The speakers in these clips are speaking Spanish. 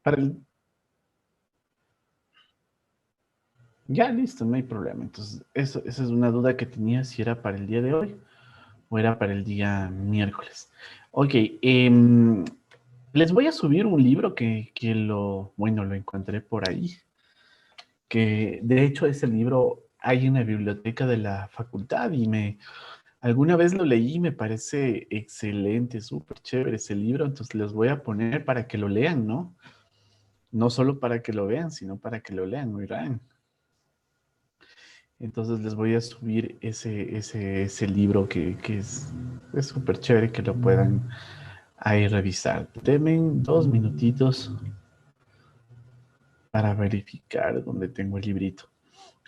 Para el... Ya, listo, no hay problema. Entonces, esa es una duda que tenía si era para el día de hoy o era para el día miércoles. Ok, les voy a subir un libro que bueno, lo encontré por ahí, que de hecho ese libro hay en la biblioteca de la facultad y alguna vez lo leí y me parece excelente, súper chévere ese libro, entonces les voy a poner para que lo lean, ¿no? No solo para que lo vean, sino para que lo lean, oirán. Entonces les voy a subir ese libro que es súper chévere que lo puedan ahí revisar. Denme 2 minutitos para verificar dónde tengo el librito.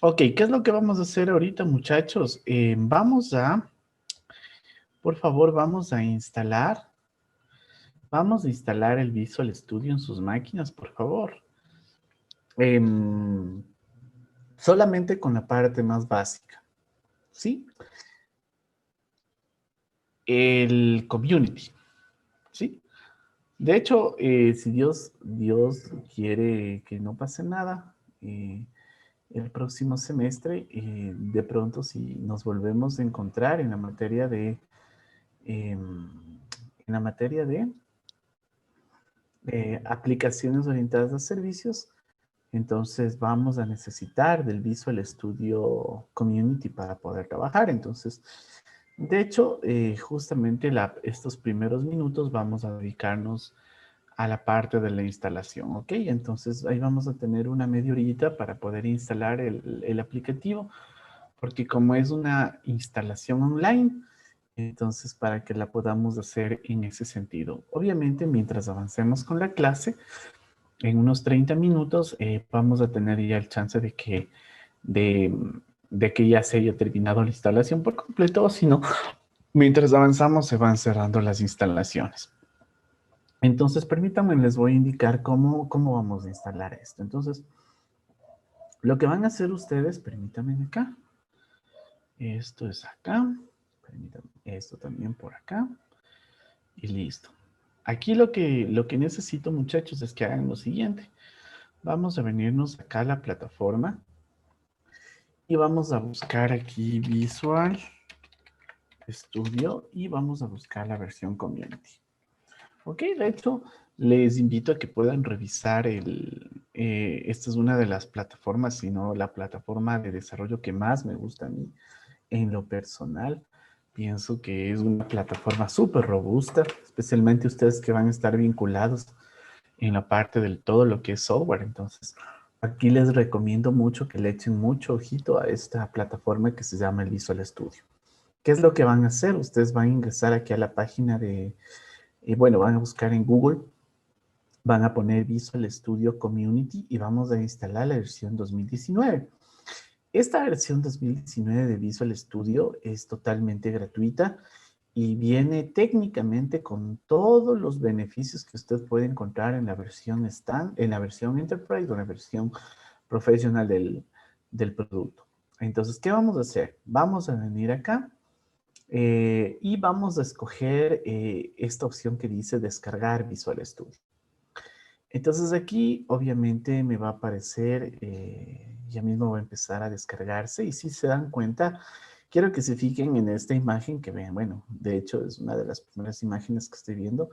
Ok, ¿qué es lo que vamos a hacer ahorita, muchachos? Por favor, vamos a instalar el Visual Studio en sus máquinas, por favor. Em, Solamente con la parte más básica, ¿sí? El Community, ¿sí? De hecho, si Dios quiere que no pase nada, el próximo semestre, de pronto si nos volvemos a encontrar en la materia de aplicaciones orientadas a servicios, entonces vamos a necesitar del Visual Studio Community para poder trabajar. Entonces, de hecho, justamente estos primeros minutos vamos a dedicarnos a la parte de la instalación, ¿ok? Entonces ahí vamos a tener una media horita para poder instalar el aplicativo, porque como es una instalación online, entonces para que la podamos hacer en ese sentido. Obviamente, mientras avancemos con la clase, en unos 30 minutos vamos a tener ya el chance de, de que ya se haya terminado la instalación por completo, o si no, mientras avanzamos se van cerrando las instalaciones. Entonces, permítanme, les voy a indicar cómo vamos a instalar esto. Entonces, lo que van a hacer ustedes, permítanme acá. Esto es acá. Permítanme, esto también por acá. Y listo. Aquí lo que necesito, muchachos, es que hagan lo siguiente. Vamos a venirnos acá a la plataforma y vamos a buscar aquí Visual Studio y vamos a buscar la versión Community. Ok, de hecho, les invito a que puedan revisar esta es una de las plataformas, sino la plataforma de desarrollo que más me gusta a mí en lo personal. Pienso que es una plataforma súper robusta, especialmente ustedes que van a estar vinculados en la parte del todo lo que es software. Entonces, aquí les recomiendo mucho que le echen mucho ojito a esta plataforma que se llama el Visual Studio. ¿Qué es lo que van a hacer? Ustedes van a ingresar aquí a la página bueno, van a buscar en Google, van a poner Visual Studio Community y vamos a instalar la versión 2019. Esta versión 2019 de Visual Studio es totalmente gratuita y viene técnicamente con todos los beneficios que usted puede encontrar en la versión en la versión Enterprise o en la versión profesional del producto. Entonces, ¿qué vamos a hacer? Vamos a venir acá y vamos a escoger esta opción que dice descargar Visual Studio. Entonces aquí obviamente me va a aparecer, ya mismo va a empezar a descargarse y si se dan cuenta, quiero que se fijen en esta imagen que ven, bueno, de hecho es una de las primeras imágenes que estoy viendo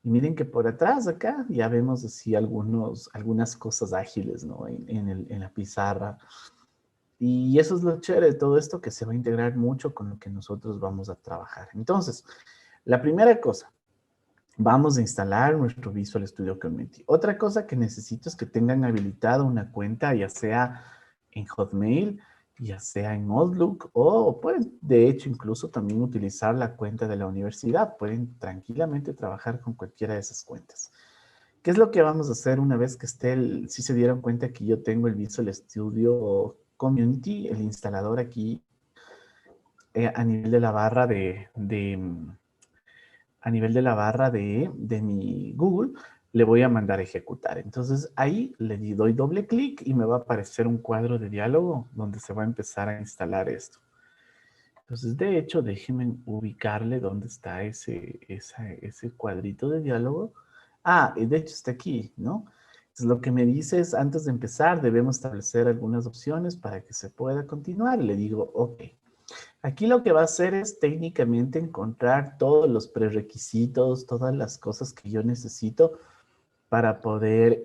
y miren que por atrás acá ya vemos así algunas cosas ágiles, ¿no? En la pizarra y eso es lo chévere de todo esto que se va a integrar mucho con lo que nosotros vamos a trabajar. Entonces, la primera cosa, vamos a instalar nuestro Visual Studio Community. Otra cosa que necesito es que tengan habilitada una cuenta, ya sea en Hotmail, ya sea en Outlook, o pueden, de hecho, incluso también utilizar la cuenta de la universidad. Pueden tranquilamente trabajar con cualquiera de esas cuentas. ¿Qué es lo que vamos a hacer una vez que esté si se dieron cuenta que yo tengo el Visual Studio Community, el instalador aquí a nivel de la barra a nivel de la barra de mi Google, le voy a mandar a ejecutar. Entonces ahí doy doble clic y me va a aparecer un cuadro de diálogo donde se va a empezar a instalar esto. Entonces, de hecho, déjenme ubicarle dónde está ese cuadrito de diálogo. Ah, de hecho está aquí, ¿no? Entonces, lo que me dice es, antes de empezar, debemos establecer algunas opciones para que se pueda continuar. Le digo, ok. Aquí lo que va a hacer es técnicamente encontrar todos los prerequisitos, todas las cosas que yo necesito para poder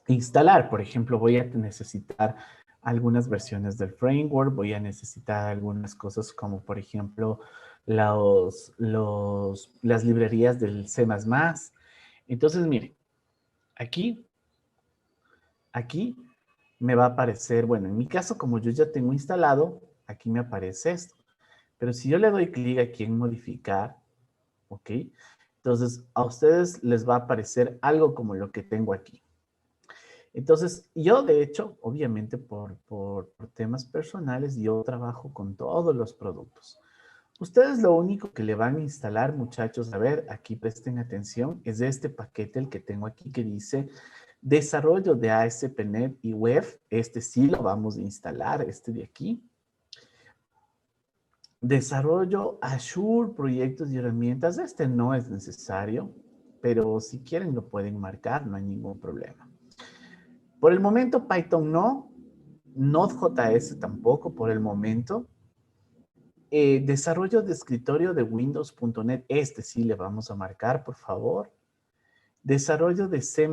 instalar. Por ejemplo, voy a necesitar algunas versiones del framework, voy a necesitar algunas cosas como, por ejemplo, las librerías del C++. Entonces, mire, aquí, aquí me va a aparecer, bueno, en mi caso, como yo ya tengo instalado, aquí me aparece esto. Pero si yo le doy clic aquí en modificar, ¿ok? Entonces, a ustedes les va a aparecer algo como lo que tengo aquí. Entonces, yo de hecho, obviamente por temas personales, yo trabajo con todos los productos. Ustedes lo único que le van a instalar, muchachos, a ver, aquí presten atención, es este paquete, el que tengo aquí, que dice desarrollo de ASP.NET y web. Este sí lo vamos a instalar, este de aquí. Desarrollo Azure, proyectos y herramientas. Este no es necesario, pero si quieren lo pueden marcar, no hay ningún problema. Por el momento Python no, Node.js tampoco por el momento. Desarrollo de escritorio de Windows.NET, este sí le vamos a marcar, por favor. Desarrollo de C++,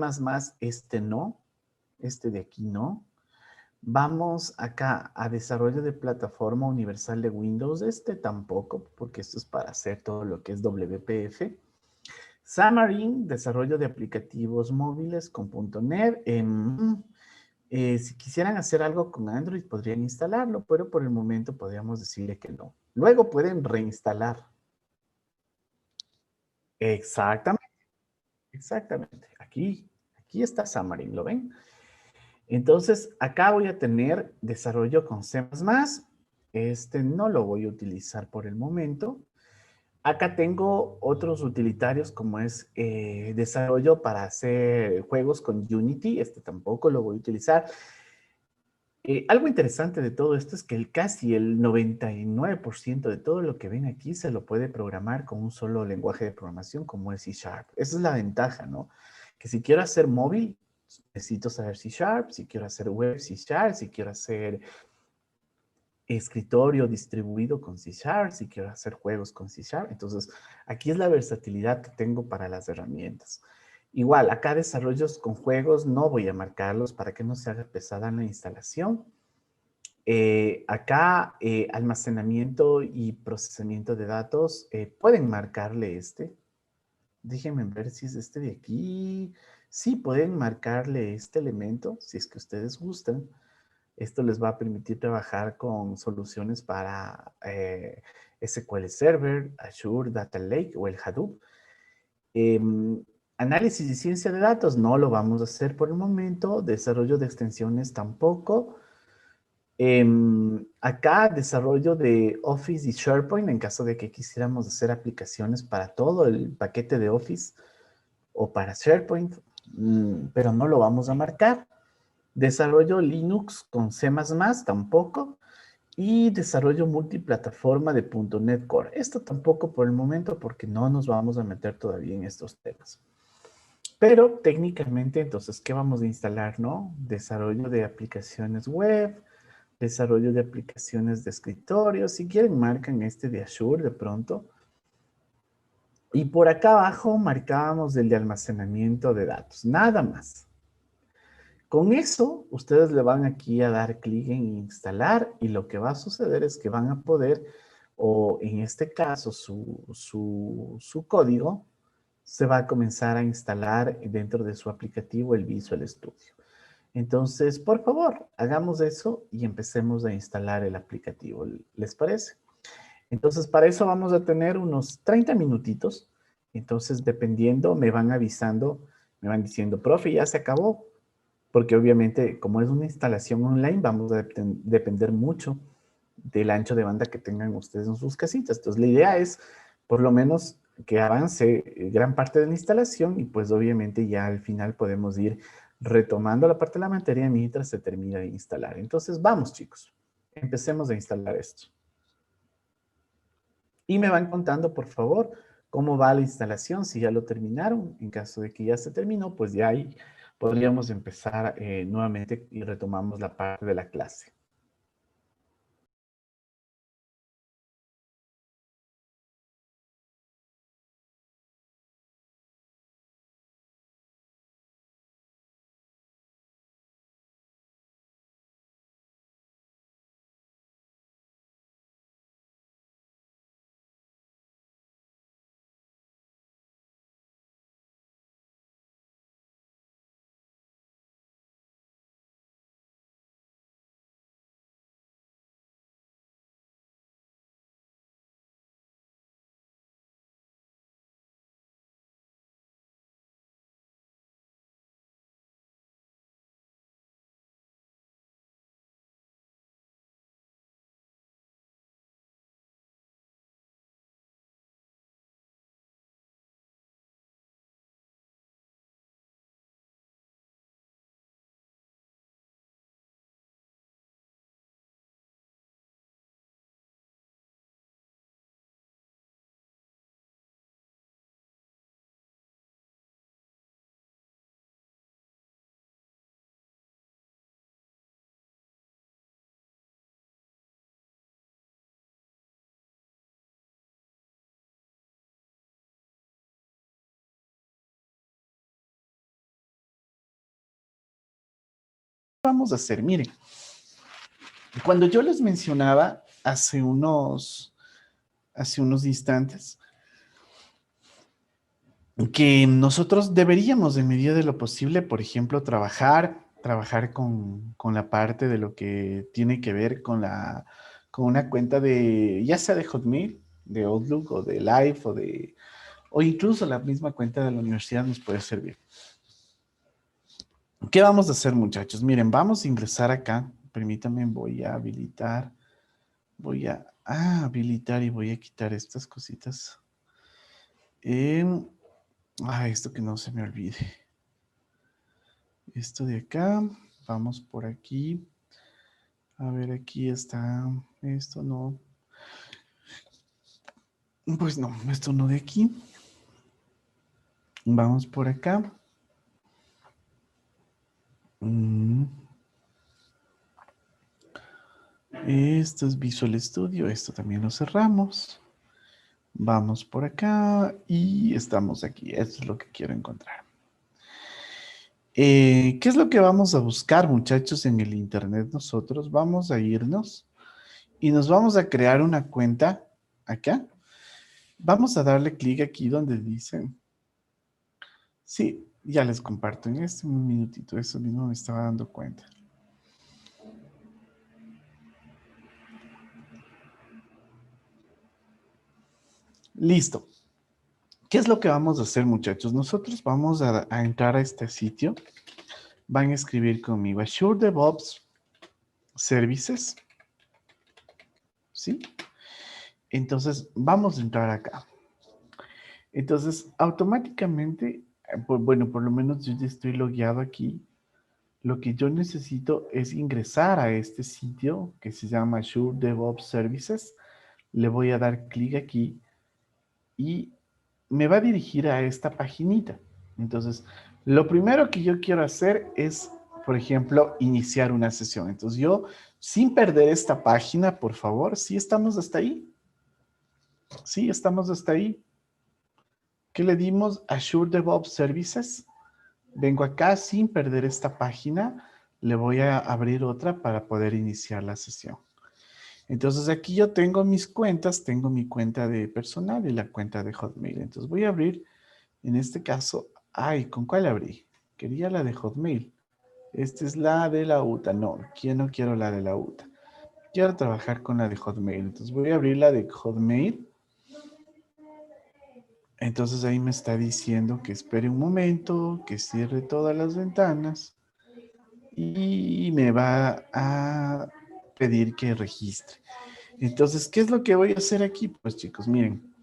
este no, este de aquí no. Vamos acá a desarrollo de plataforma universal de Windows, este tampoco, porque esto es para hacer todo lo que es WPF. Xamarin, desarrollo de aplicativos móviles con .NET. Si quisieran hacer algo con Android, podrían instalarlo, pero por el momento podríamos decirle que no. Luego pueden reinstalar. Exactamente, exactamente. Aquí está Xamarin, ¿lo ven? Entonces, acá voy a tener desarrollo con C++. Este no lo voy a utilizar por el momento. Acá tengo otros utilitarios como es desarrollo para hacer juegos con Unity. Este tampoco lo voy a utilizar. Algo interesante de todo esto es que casi el 99% de todo lo que ven aquí se lo puede programar con un solo lenguaje de programación como es C Sharp. Esa es la ventaja, ¿no? Que si quiero hacer móvil, necesito saber C Sharp. Si quiero hacer web, C Sharp. Si quiero hacer escritorio distribuido con C Sharp. Si quiero hacer juegos con C Sharp. Entonces, aquí es la versatilidad que tengo para las herramientas. Igual, acá desarrollos con juegos no voy a marcarlos para que no se haga pesada en la instalación. Acá, almacenamiento y procesamiento de datos, pueden marcarle este. Déjenme ver si es este de aquí. Sí, pueden marcarle este elemento, si es que ustedes gustan. Esto les va a permitir trabajar con soluciones para SQL Server, Azure Data Lake o el Hadoop. Análisis y ciencia de datos no lo vamos a hacer por el momento. Desarrollo de extensiones tampoco. Acá desarrollo de Office y SharePoint en caso de que quisiéramos hacer aplicaciones para todo el paquete de Office o para SharePoint, pero no lo vamos a marcar. Desarrollo Linux con C++ tampoco. Y desarrollo multiplataforma de .NET Core. Esto tampoco por el momento porque no nos vamos a meter todavía en estos temas. Pero técnicamente, entonces, ¿qué vamos a instalar, no? Desarrollo de aplicaciones web, desarrollo de aplicaciones de escritorio. Si quieren, marcan este de Azure de pronto. Y por acá abajo marcábamos el de almacenamiento de datos. Nada más. Con eso, ustedes le van aquí a dar clic en instalar y lo que va a suceder es que van a poder, o en este caso su código, se va a comenzar a instalar dentro de su aplicativo el Visual Studio. Entonces, por favor, hagamos eso y empecemos a instalar el aplicativo. ¿Les parece? Entonces, para eso vamos a tener unos 30 minutitos. Entonces, dependiendo, me van avisando, me van diciendo, profe, ya se acabó. Porque obviamente, como es una instalación online, vamos a depender mucho del ancho de banda que tengan ustedes en sus casitas. Entonces, la idea es, por lo menos, que avance gran parte de la instalación y pues obviamente ya al final podemos ir retomando la parte de la materia mientras se termina de instalar. Entonces, vamos chicos, empecemos a instalar esto. Y me van contando, por favor, cómo va la instalación, si ya lo terminaron. En caso de que ya se terminó, pues ya ahí podríamos empezar nuevamente y retomamos la parte de la clase. Vamos a hacer, miren, cuando yo les mencionaba hace unos instantes que nosotros deberíamos, en medida de lo posible, por ejemplo, trabajar con la parte de lo que tiene que ver con una cuenta de, ya sea de Hotmail, de Outlook o de Live o incluso la misma cuenta de la universidad nos puede servir. ¿Qué vamos a hacer, muchachos? Miren, vamos a ingresar acá. Permítanme, voy a habilitar. Voy a habilitar y voy a quitar estas cositas. Esto que no se me olvide. Esto de acá. Vamos por aquí. A ver, aquí está. Esto no. Pues no, esto no de aquí. Vamos por acá. Esto es Visual Studio. Esto también lo cerramos. Vamos por acá y estamos aquí. Esto es lo que quiero encontrar. ¿Qué es lo que vamos a buscar, muchachos, en el internet? Nosotros vamos a irnos y nos vamos a crear una cuenta acá. Vamos a darle clic aquí donde dicen. Sí, ya les comparto en este minutito. Eso mismo me estaba dando cuenta. Listo. ¿Qué es lo que vamos a hacer, muchachos? Nosotros vamos a entrar a este sitio. Van a escribir conmigo Azure DevOps Services. ¿Sí? Entonces, vamos a entrar acá. Entonces, automáticamente, bueno, por lo menos yo ya estoy logueado aquí. Lo que yo necesito es ingresar a este sitio que se llama Azure DevOps Services. Le voy a dar clic aquí y me va a dirigir a esta paginita. Entonces, lo primero que yo quiero hacer es, por ejemplo, iniciar una sesión. Entonces, yo, sin perder esta página, por favor, ¿sí estamos hasta ahí? Sí, estamos hasta ahí. ¿Qué le dimos? Azure DevOps Services. Vengo acá sin perder esta página. Le voy a abrir otra para poder iniciar la sesión. Entonces aquí yo tengo mis cuentas. Tengo mi cuenta de personal y la cuenta de Hotmail. Entonces voy a abrir, en este caso, ¿con cuál abrí? Quería la de Hotmail. Esta es la de la UTA. No, yo no quiero la de la UTA. Quiero trabajar con la de Hotmail. Entonces voy a abrir la de Hotmail. Entonces ahí me está diciendo que espere un momento, que cierre todas las ventanas y me va a pedir que registre. Entonces, ¿qué es lo que voy a hacer aquí? Pues chicos, miren,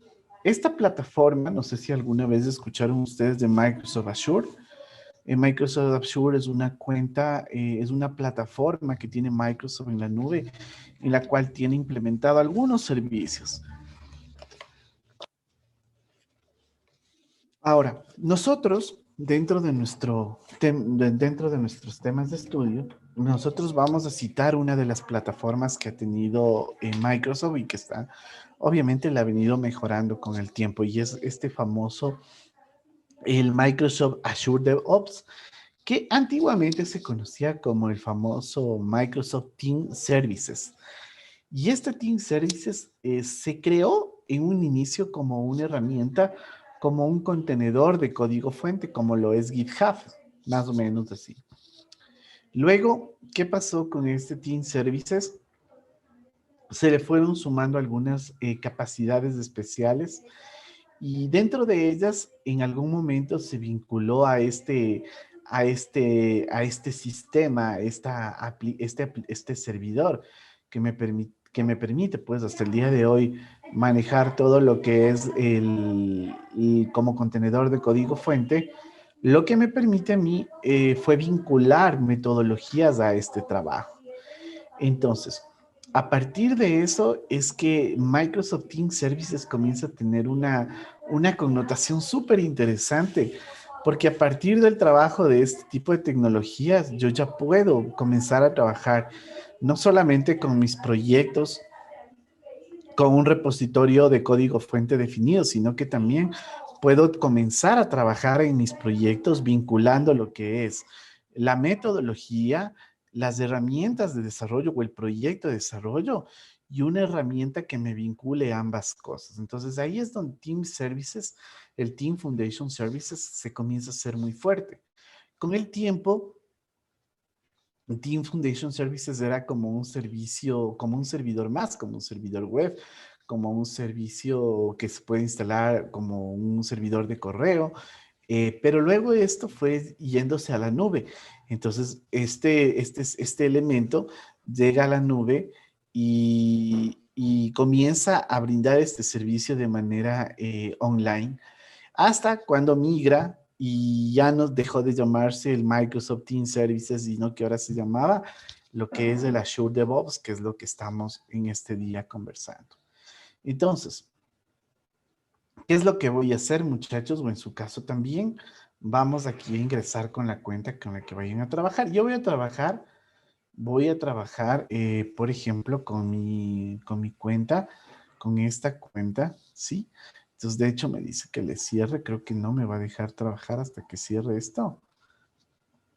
esta plataforma, no sé si alguna vez escucharon ustedes de Microsoft Azure. Microsoft Azure es una cuenta, es una plataforma que tiene Microsoft en la nube, en la cual tiene implementado algunos servicios. Ahora, nosotros dentro de dentro de nuestros temas de estudio, nosotros vamos a citar una de las plataformas que ha tenido Microsoft y que está, obviamente la ha venido mejorando con el tiempo y es este famoso, el Microsoft Azure DevOps, que antiguamente se conocía como el famoso Microsoft Team Services. Y este Team Services se creó en un inicio como una herramienta, como un contenedor de código fuente, como lo es GitHub, más o menos así. Luego, ¿qué pasó con este Team Services? Se le fueron sumando algunas capacidades especiales y dentro de ellas, en algún momento se vinculó a este sistema, este servidor que me permite, pues, hasta el día de hoy manejar todo lo que es como contenedor de código fuente. Lo que me permite a mí fue vincular metodologías a este trabajo. Entonces, a partir de eso es que Microsoft Team Services comienza a tener una connotación súper interesante, porque a partir del trabajo de este tipo de tecnologías, yo ya puedo comenzar a trabajar no solamente con mis proyectos, con un repositorio de código fuente definido, sino que también puedo comenzar a trabajar en mis proyectos vinculando lo que es la metodología, las herramientas de desarrollo o el proyecto de desarrollo y una herramienta que me vincule ambas cosas. Entonces ahí es donde Team Services, el Team Foundation Services se comienza a ser muy fuerte. Con el tiempo, Team Foundation Services era como un servicio, como un servidor más, como un servidor web, como un servicio que se puede instalar como un servidor de correo, pero luego esto fue yéndose a la nube. Entonces, este elemento llega a la nube y comienza a brindar este servicio de manera online hasta cuando migra y ya no dejó de llamarse el Microsoft Team Services, sino que ahora se llamaba lo que es el Azure DevOps, que es lo que estamos en este día conversando. Entonces, ¿qué es lo que voy a hacer, muchachos? O en su caso también, vamos aquí a ingresar con la cuenta con la que vayan a trabajar. Yo voy a trabajar, por ejemplo, con mi cuenta, con esta cuenta, ¿sí? Entonces, de hecho, me dice que le cierre. Creo que no me va a dejar trabajar hasta que cierre esto.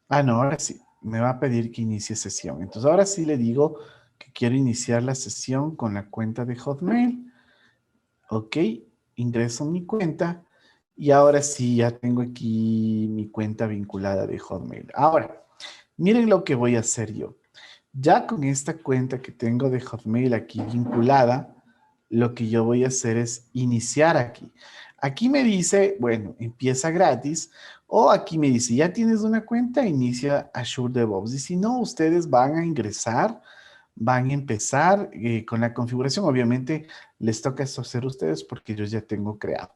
Ah, no, ahora sí. Me va a pedir que inicie sesión. Entonces, ahora sí le digo que quiero iniciar la sesión con la cuenta de Hotmail. Ok, ingreso mi cuenta y ahora sí ya tengo aquí mi cuenta vinculada de Hotmail. Ahora, miren lo que voy a hacer yo. Ya con esta cuenta que tengo de Hotmail aquí vinculada, lo que yo voy a hacer es iniciar aquí. Aquí me dice, bueno, empieza gratis, o aquí me dice, ya tienes una cuenta, inicia Azure DevOps. Y si no, ustedes van a ingresar, van a empezar con la configuración. Obviamente les toca eso hacer ustedes porque yo ya tengo creado.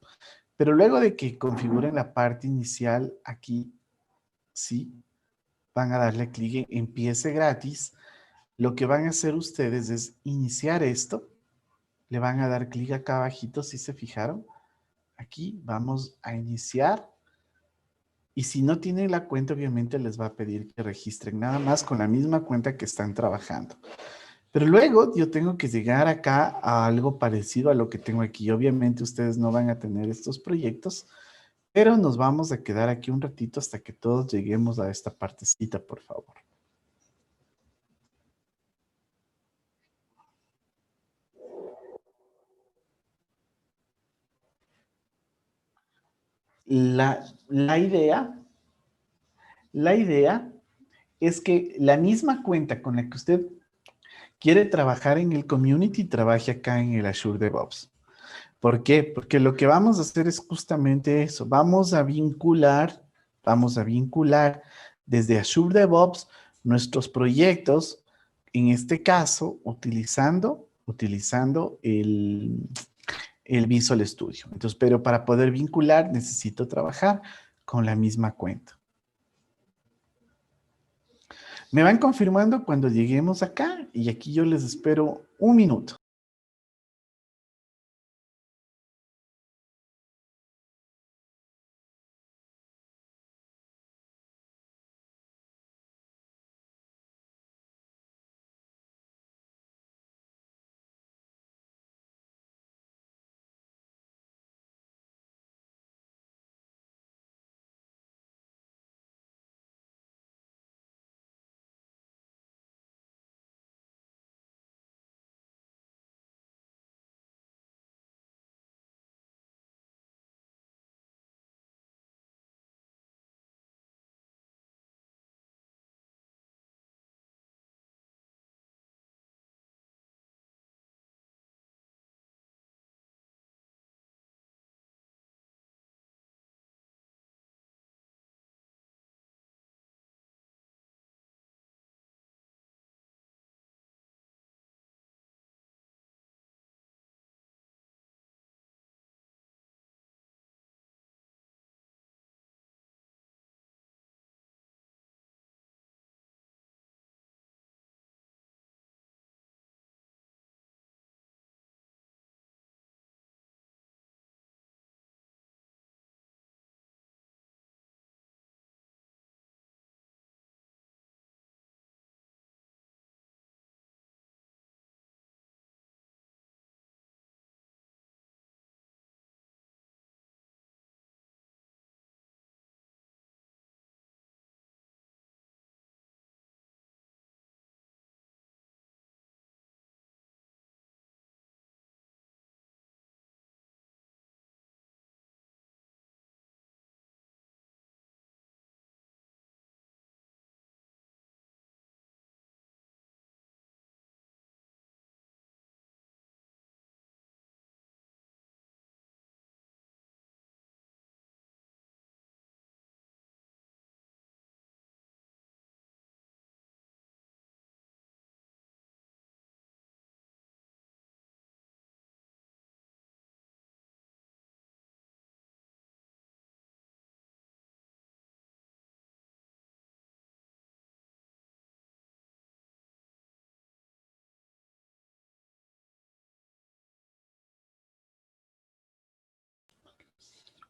Pero luego de que configuren la parte inicial aquí, sí, van a darle clic en empiece gratis. Lo que van a hacer ustedes es iniciar esto. Le van a dar clic acá abajito, si se fijaron. Aquí vamos a iniciar. Y si no tienen la cuenta, obviamente les va a pedir que registren nada más con la misma cuenta que están trabajando. Pero luego yo tengo que llegar acá a algo parecido a lo que tengo aquí. Obviamente ustedes no van a tener estos proyectos, pero nos vamos a quedar aquí un ratito hasta que todos lleguemos a esta partecita, por favor. La idea, la idea es que la misma cuenta con la que usted quiere trabajar en el community, trabaje acá en el Azure DevOps. ¿Por qué? Porque lo que vamos a hacer es justamente eso. Vamos a vincular desde Azure DevOps nuestros proyectos, en este caso, utilizando el Visual Studio. Entonces, pero para poder vincular necesito trabajar con la misma cuenta. Me van confirmando cuando lleguemos acá y aquí yo les espero un minuto.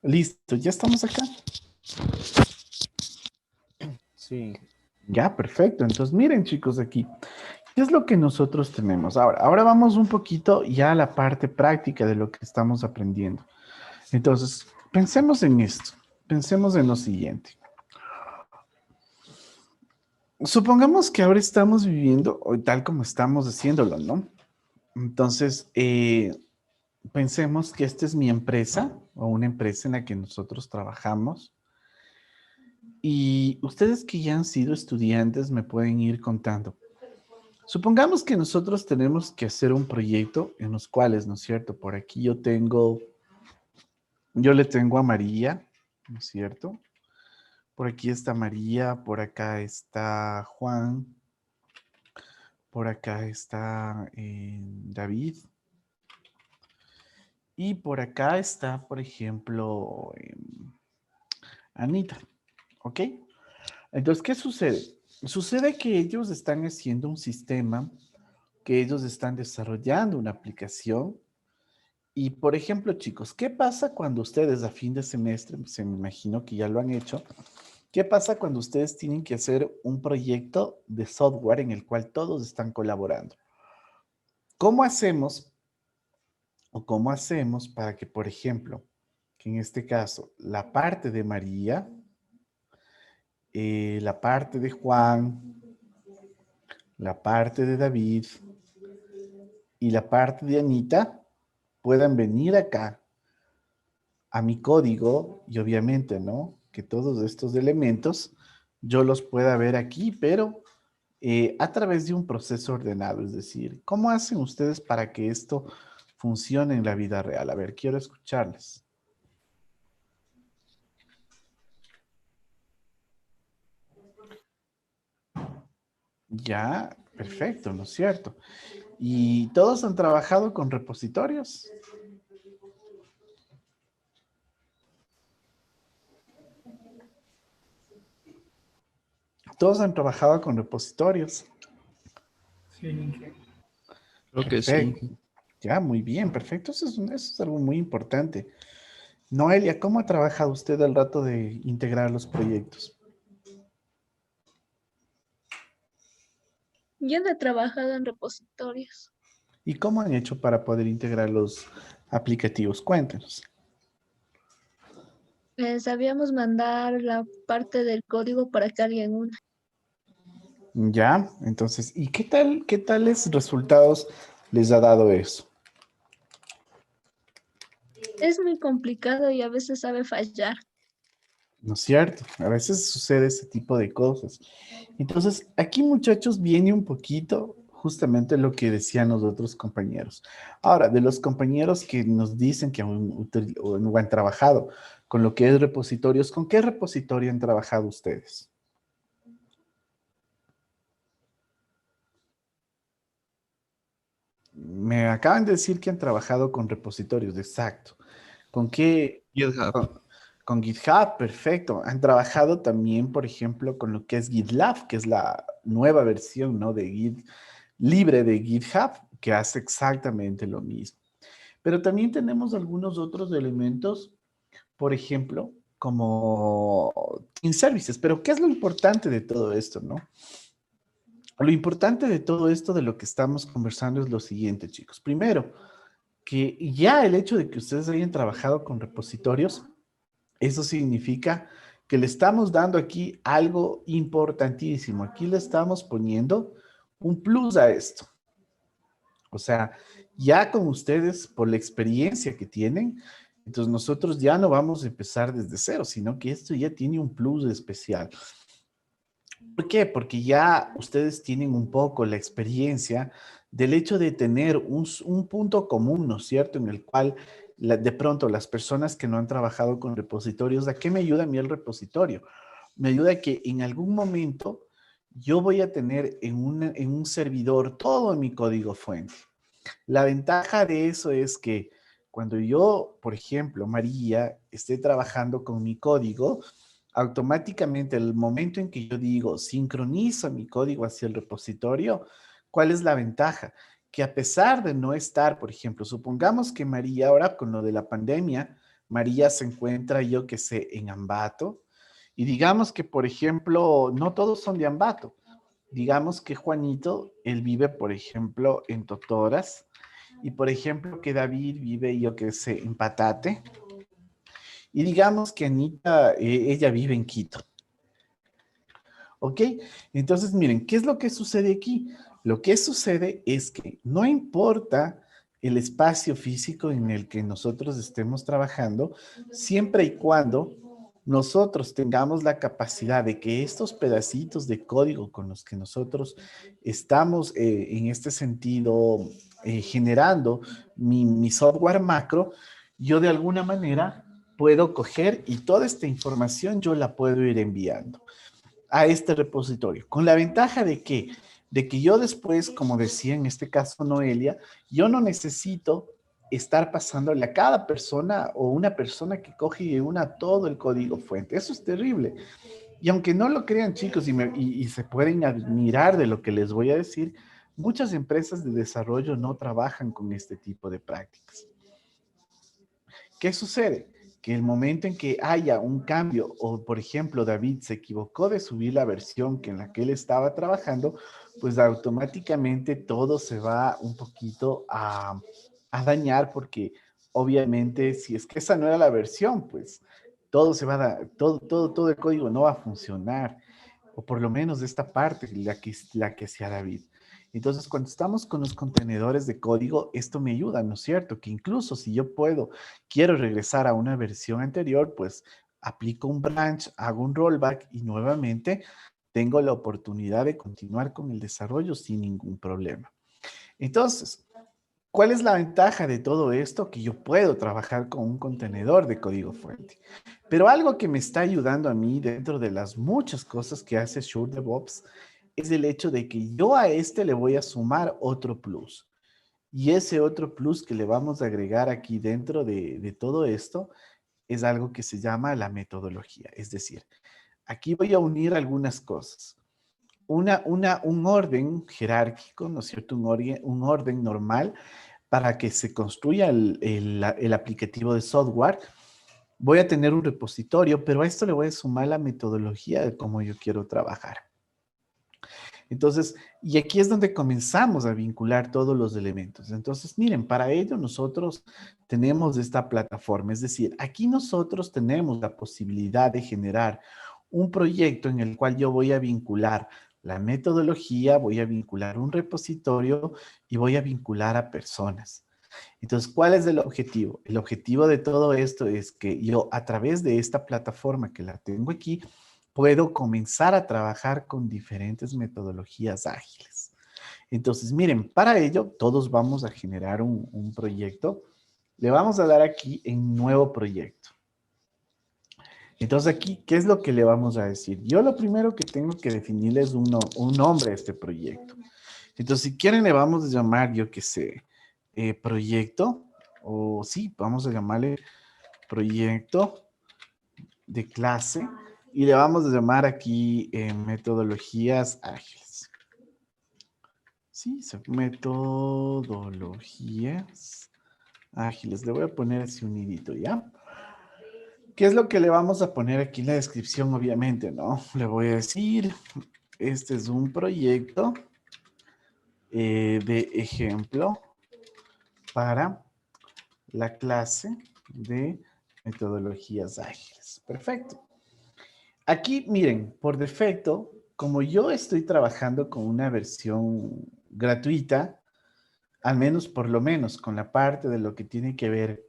Listo, ¿ya estamos acá? Sí. Ya, perfecto. Entonces, miren, chicos, aquí, ¿qué es lo que nosotros tenemos? Ahora vamos un poquito ya a la parte práctica de lo que estamos aprendiendo. Entonces, pensemos en esto. Pensemos en lo siguiente. Supongamos que ahora estamos viviendo o tal como estamos haciéndolo, ¿no? Entonces, pensemos que esta es mi empresa o una empresa en la que nosotros trabajamos y ustedes que ya han sido estudiantes me pueden ir contando. Supongamos que nosotros tenemos que hacer un proyecto en los cuales, ¿no es cierto? Por aquí yo le tengo a María, ¿no es cierto? Por aquí está María, por acá está Juan, por acá está David y por acá está, por ejemplo, Anita, ¿ok? Entonces, ¿qué sucede? Sucede que ellos están haciendo un sistema, que ellos están desarrollando una aplicación. Y, por ejemplo, chicos, ¿qué pasa cuando ustedes a fin de semestre, se me imagino que ya lo han hecho, qué pasa cuando ustedes tienen que hacer un proyecto de software en el cual todos están colaborando? ¿Cómo hacemos o cómo hacemos para que, por ejemplo, que en este caso, la parte de María, la parte de Juan, la parte de David y la parte de Anita puedan venir acá a mi código y obviamente, ¿no? Que todos estos elementos yo los pueda ver aquí, pero a través de un proceso ordenado, es decir, ¿cómo hacen ustedes para que esto funcione en la vida real? A ver, quiero escucharles. Ya, perfecto, ¿no es cierto? ¿Y todos han trabajado con repositorios? Todos han trabajado con repositorios. Sí. Creo que sí. Perfecto. Ya, muy bien, perfecto. Eso es algo muy importante. Noelia, ¿cómo ha trabajado usted al rato de integrar los proyectos? Yo no he trabajado en repositorios. ¿Y cómo han hecho para poder integrar los aplicativos? Cuéntenos. Sabíamos mandar la parte del código para que alguien una. Ya, entonces, ¿y qué tales resultados les ha dado eso? Es muy complicado y a veces sabe fallar. ¿No es cierto? A veces sucede ese tipo de cosas. Entonces, aquí muchachos viene un poquito justamente lo que decían los otros compañeros. Ahora, de los compañeros que nos dicen que o no han trabajado con lo que es repositorios, ¿con qué repositorio han trabajado ustedes? Me acaban de decir que han trabajado con repositorios, exacto. ¿Con qué? GitHub. Con GitHub, perfecto. Han trabajado también, por ejemplo, con lo que es GitLab, que es la nueva versión, ¿no? De Git libre de GitHub, que hace exactamente lo mismo. Pero también tenemos algunos otros elementos, por ejemplo, como Team Services. Pero ¿qué es lo importante de todo esto, no? Lo importante de todo esto de lo que estamos conversando es lo siguiente, chicos. Primero, que ya el hecho de que ustedes hayan trabajado con repositorios, eso significa que le estamos dando aquí algo importantísimo. Aquí le estamos poniendo un plus a esto. O sea, ya con ustedes, por la experiencia que tienen, entonces nosotros ya no vamos a empezar desde cero, sino que esto ya tiene un plus especial. ¿Por qué? Porque ya ustedes tienen un poco la experiencia del hecho de tener un punto común, ¿no es cierto? En el cual de pronto las personas que no han trabajado con repositorios, ¿a qué me ayuda a mí el repositorio? Me ayuda a que en algún momento yo voy a tener en un servidor todo mi código fuente. La ventaja de eso es que cuando yo, por ejemplo, María, esté trabajando con mi código, automáticamente el momento en que yo digo sincronizo mi código hacia el repositorio, ¿cuál es la ventaja? Que a pesar de no estar, por ejemplo, supongamos que María ahora con lo de la pandemia, María se encuentra, yo que sé, en Ambato. Y digamos que, por ejemplo, no todos son de Ambato. Digamos que Juanito, él vive, por ejemplo, en Totoras. Y, por ejemplo, que David vive, yo que sé, en Patate. Y digamos que Anita, ella vive en Quito. ¿Ok? Entonces, miren, ¿qué es lo que sucede aquí? Lo que sucede es que no importa el espacio físico en el que nosotros estemos trabajando, siempre y cuando nosotros tengamos la capacidad de que estos pedacitos de código con los que nosotros estamos en este sentido generando mi software macro, yo de alguna manera puedo coger y toda esta información yo la puedo ir enviando a este repositorio, con la ventaja de que yo después, como decía en este caso Noelia, yo no necesito estar pasándole a cada persona o una persona que coge y una todo el código fuente. Eso es terrible. Y aunque no lo crean, chicos, y se pueden admirar de lo que les voy a decir, muchas empresas de desarrollo no trabajan con este tipo de prácticas. ¿Qué sucede? Que el momento en que haya un cambio, o por ejemplo David se equivocó de subir la versión que en la que él estaba trabajando, pues automáticamente todo se va un poquito a dañar porque obviamente si es que esa no era la versión, pues todo se va a dar, todo el código no va a funcionar, o por lo menos de esta parte, la que sea David. Entonces, cuando estamos con los contenedores de código, esto me ayuda, ¿no es cierto? Que incluso si yo quiero regresar a una versión anterior, pues aplico un branch, hago un rollback y nuevamente tengo la oportunidad de continuar con el desarrollo sin ningún problema. Entonces, ¿cuál es la ventaja de todo esto? Que yo puedo trabajar con un contenedor de código fuente. Pero algo que me está ayudando a mí dentro de las muchas cosas que hace Sure DevOps es el hecho de que yo a este le voy a sumar otro plus. Y ese otro plus que le vamos a agregar aquí dentro de todo esto es algo que se llama la metodología. Es decir, aquí voy a unir algunas cosas. Un orden jerárquico, ¿no es cierto? Un orden normal para que se construya el aplicativo de software. Voy a tener un repositorio, pero a esto le voy a sumar la metodología de cómo yo quiero trabajar. Entonces, y aquí es donde comenzamos a vincular todos los elementos. Entonces, miren, para ello nosotros tenemos esta plataforma, es decir, aquí nosotros tenemos la posibilidad de generar un proyecto en el cual yo voy a vincular la metodología, voy a vincular un repositorio y voy a vincular a personas. Entonces, ¿cuál es el objetivo? El objetivo de todo esto es que yo a través de esta plataforma que la tengo aquí, puedo comenzar a trabajar con diferentes metodologías ágiles. Entonces, miren, para ello todos vamos a generar un proyecto. Le vamos a dar aquí en nuevo proyecto. Entonces aquí, ¿qué es lo que le vamos a decir? Yo lo primero que tengo que definirle es un nombre a este proyecto. Entonces, si quieren, le vamos a llamar, yo qué sé, proyecto, o sí, vamos a llamarle proyecto de clase, y le vamos a llamar aquí metodologías ágiles. Sí, metodologías ágiles. Le voy a poner así un nidito, ¿ya? ¿Qué es lo que le vamos a poner aquí en la descripción? Obviamente, ¿no? Le voy a decir, este es un proyecto de ejemplo para la clase de metodologías ágiles. Perfecto. Aquí, miren, por defecto, como yo estoy trabajando con una versión gratuita, al menos por lo menos con la parte de lo que tiene que ver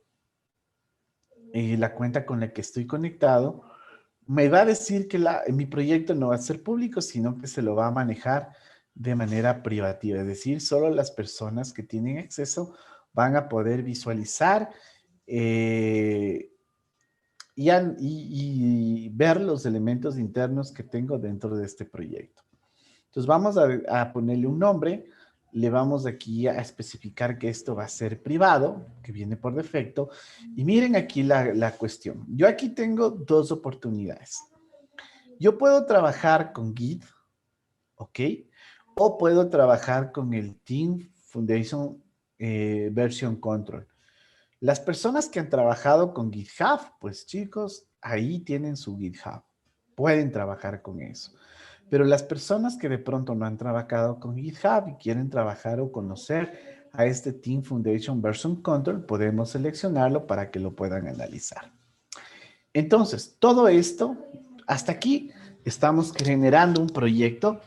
la cuenta con la que estoy conectado, me va a decir que mi proyecto no va a ser público, sino que se lo va a manejar de manera privativa. Es decir, solo las personas que tienen acceso van a poder visualizar y ver los elementos internos que tengo dentro de este proyecto. Entonces vamos a ponerle un nombre, le vamos aquí a especificar que esto va a ser privado, que viene por defecto, y miren aquí la cuestión. Yo aquí tengo dos oportunidades. Yo puedo trabajar con Git, ¿ok? O puedo trabajar con el Team Foundation Version Control. Las personas que han trabajado con GitHub, pues chicos, ahí tienen su GitHub. Pueden trabajar con eso. Pero las personas que de pronto no han trabajado con GitHub y quieren trabajar o conocer a este Team Foundation Version Control, podemos seleccionarlo para que lo puedan analizar. Entonces, todo esto, hasta aquí estamos generando un proyecto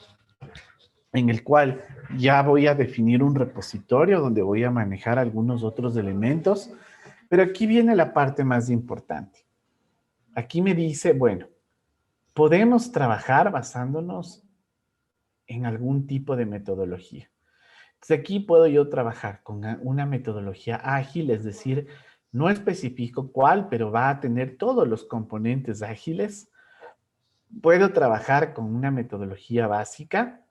en el cual ya voy a definir un repositorio donde voy a manejar algunos otros elementos, pero aquí viene la parte más importante. Aquí me dice, bueno, podemos trabajar basándonos en algún tipo de metodología. Entonces aquí puedo yo trabajar con una metodología ágil, es decir, no especifico cuál, pero va a tener todos los componentes ágiles. Puedo trabajar con una metodología básica.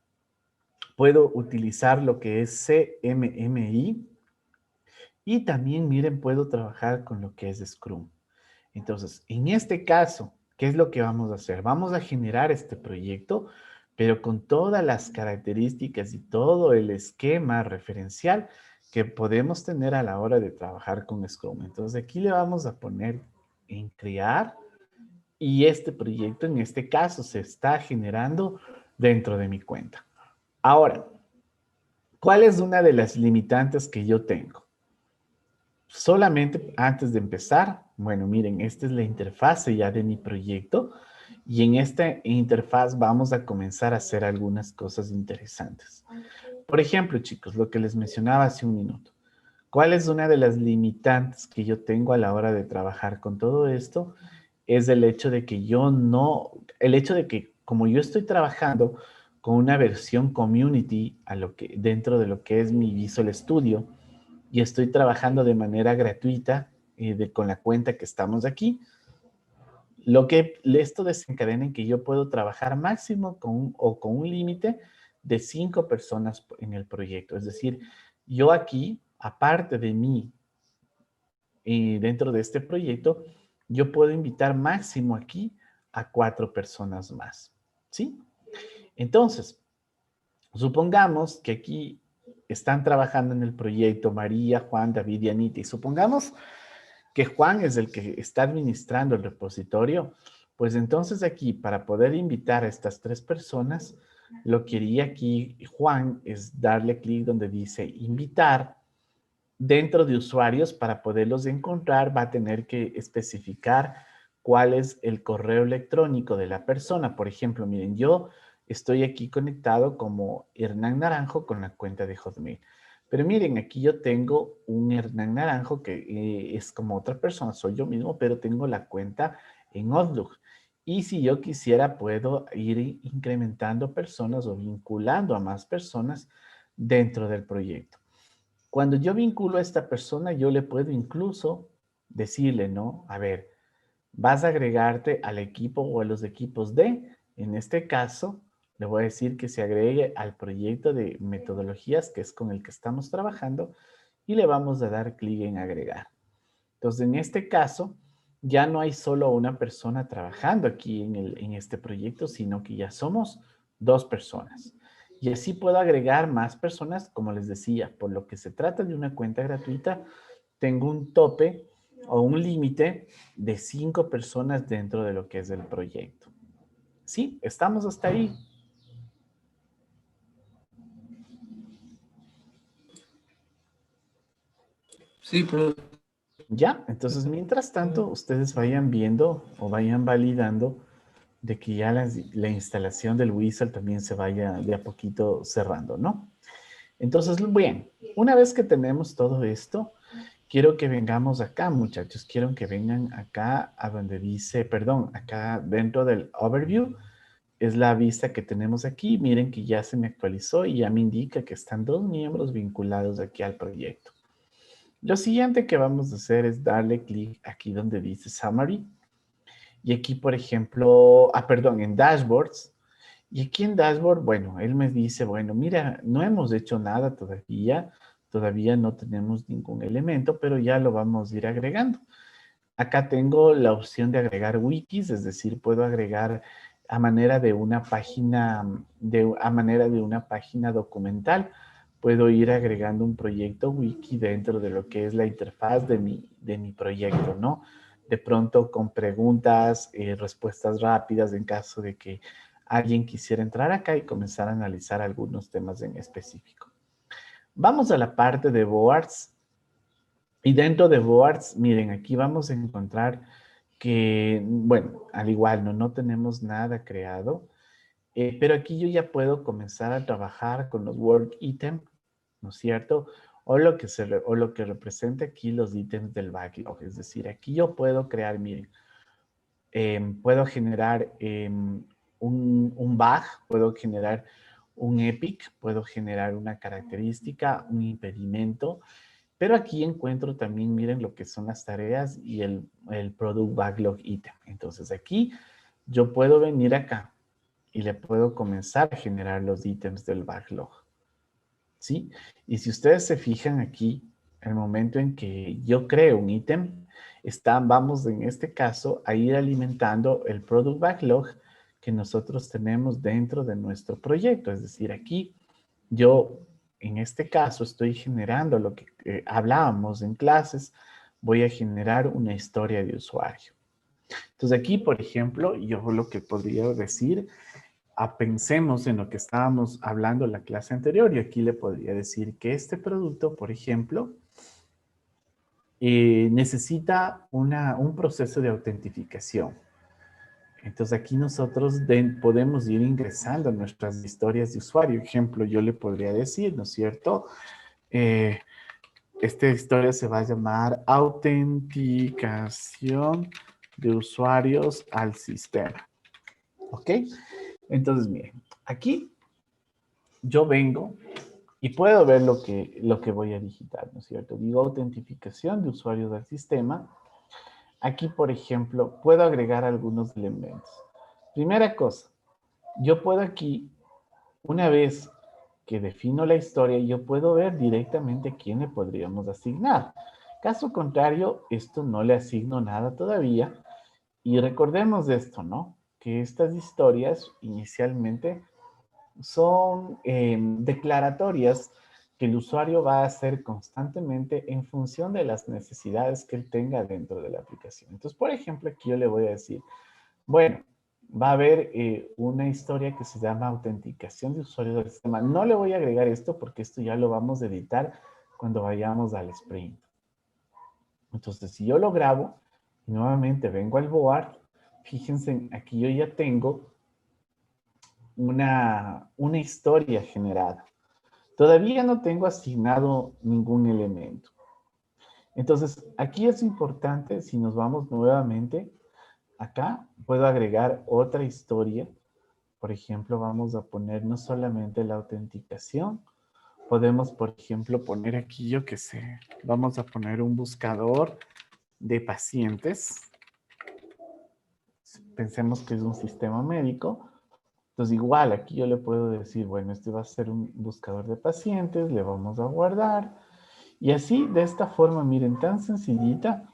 Puedo utilizar lo que es CMMI. Y también, miren, puedo trabajar con lo que es Scrum. Entonces, en este caso, ¿qué es lo que vamos a hacer? Vamos a generar este proyecto, pero con todas las características y todo el esquema referencial que podemos tener a la hora de trabajar con Scrum. Entonces, aquí le vamos a poner en crear y este proyecto, en este caso, se está generando dentro de mi cuenta. Ahora, ¿cuál es una de las limitantes que yo tengo? Solamente antes de empezar, bueno, miren, esta es la interfase ya de mi proyecto y en esta interfaz vamos a comenzar a hacer algunas cosas interesantes. Por ejemplo, chicos, lo que les mencionaba hace un minuto. ¿Cuál es una de las limitantes que yo tengo a la hora de trabajar con todo esto? Es el hecho de que el hecho de que como yo estoy trabajando con una versión community dentro de lo que es mi Visual Studio, y estoy trabajando de manera gratuita con la cuenta que estamos aquí, esto desencadena en que yo puedo trabajar máximo con un límite de 5 personas en el proyecto. Es decir, yo aquí, aparte de mí, dentro de este proyecto, yo puedo invitar máximo aquí a 4 personas más. ¿Sí? Entonces, supongamos que aquí están trabajando en el proyecto María, Juan, David y Anita. Y supongamos que Juan es el que está administrando el repositorio. Pues entonces aquí, para poder invitar a estas 3 personas, lo que haría aquí Juan es darle clic donde dice invitar. Dentro de usuarios, para poderlos encontrar, va a tener que especificar cuál es el correo electrónico de la persona. Por ejemplo, miren, yo estoy aquí conectado como Hernán Naranjo con la cuenta de Hotmail. Pero miren, aquí yo tengo un Hernán Naranjo que es como otra persona, soy yo mismo, pero tengo la cuenta en Outlook. Y si yo quisiera, puedo ir incrementando personas o vinculando a más personas dentro del proyecto. Cuando yo vinculo a esta persona, yo le puedo incluso decirle, ¿no? A ver, vas a agregarte al equipo o a los equipos en este caso, le voy a decir que se agregue al proyecto de metodologías, que es con el que estamos trabajando, y le vamos a dar clic en agregar. Entonces, en este caso, ya no hay solo una persona trabajando aquí en este proyecto, sino que ya somos 2 personas. Y así puedo agregar más personas, como les decía, por lo que se trata de una cuenta gratuita, tengo un tope o un límite de 5 personas dentro de lo que es el proyecto. ¿Sí? ¿Estamos hasta ahí? Sí, pero Ya, entonces mientras tanto, ustedes vayan viendo o vayan validando de que ya la instalación del wizard también se vaya de a poquito cerrando, ¿no? Entonces, bien, una vez que tenemos todo esto, quiero que vengamos acá, muchachos. Quiero que vengan acá a donde dice, perdón, acá dentro del overview, es la vista que tenemos aquí. Miren que ya se me actualizó y ya me indica que están 2 miembros vinculados aquí al proyecto. Lo siguiente que vamos a hacer es darle clic aquí donde dice Summary. Y aquí, por ejemplo, perdón, en Dashboards. Y aquí en Dashboard, bueno, él me dice, bueno, mira, no hemos hecho nada todavía no tenemos ningún elemento, pero ya lo vamos a ir agregando. Acá tengo la opción de agregar wikis, es decir, puedo agregar a manera de una página, a manera de una página documental. puedo ir agregando un proyecto wiki dentro de lo que es la interfaz de mi proyecto, ¿no? De pronto con preguntas, respuestas rápidas en caso de que alguien quisiera entrar acá y comenzar a analizar algunos temas en específico. Vamos a la parte de boards. Y dentro de boards, miren, aquí vamos a encontrar que, bueno, al igual, no tenemos nada creado, pero aquí yo ya puedo comenzar a trabajar con los work item, ¿no es cierto? O o lo que representa aquí los ítems del backlog. Es decir, aquí yo puedo crear, miren, puedo generar un bug, puedo generar un epic, puedo generar una característica, un impedimento, pero aquí encuentro también, miren lo que son las tareas y el product backlog item. Entonces aquí yo puedo venir acá y le puedo comenzar a generar los ítems del backlog. ¿Sí? Y si ustedes se fijan aquí, el momento en que yo creo un ítem, vamos en este caso a ir alimentando el product backlog que nosotros tenemos dentro de nuestro proyecto. Es decir, aquí yo, en este caso, estoy generando lo que hablábamos en clases, voy a generar una historia de usuario. Entonces aquí, por ejemplo, yo lo que podría decir, pensemos en lo que estábamos hablando en la clase anterior, y aquí le podría decir que este producto, por ejemplo, necesita un proceso de autentificación. Entonces aquí nosotros podemos ir ingresando nuestras historias de usuario. Ejemplo, yo le podría decir, ¿no es cierto? Esta historia se va a llamar autenticación de usuarios al sistema. ¿Ok? Entonces, miren, aquí yo vengo y puedo ver lo que voy a digitar, ¿no es cierto? Digo autentificación de usuarios al sistema. Aquí, por ejemplo, puedo agregar algunos elementos. Primera cosa, yo puedo aquí, una vez que defino la historia, yo puedo ver directamente a quién le podríamos asignar. Caso contrario, esto no le asigno nada todavía. Y recordemos de esto, ¿no? Que estas historias inicialmente son declaratorias que el usuario va a hacer constantemente en función de las necesidades que él tenga dentro de la aplicación. Entonces, por ejemplo, aquí yo le voy a decir, bueno, va a haber una historia que se llama autenticación de usuarios del sistema. No le voy a agregar esto porque esto ya lo vamos a editar cuando vayamos al sprint. Entonces, si yo lo grabo, y nuevamente vengo al board, fíjense, aquí yo ya tengo una historia generada. Todavía no tengo asignado ningún elemento. Entonces, aquí es importante, si nos vamos nuevamente, acá puedo agregar otra historia. Por ejemplo, vamos a poner no solamente la autenticación, podemos, por ejemplo, poner aquí, yo qué sé, vamos a poner un buscador de pacientes. Pensemos que es un sistema médico. Entonces, igual, aquí yo le puedo decir, bueno, este va a ser un buscador de pacientes, le vamos a guardar. Y así, de esta forma, miren, tan sencillita,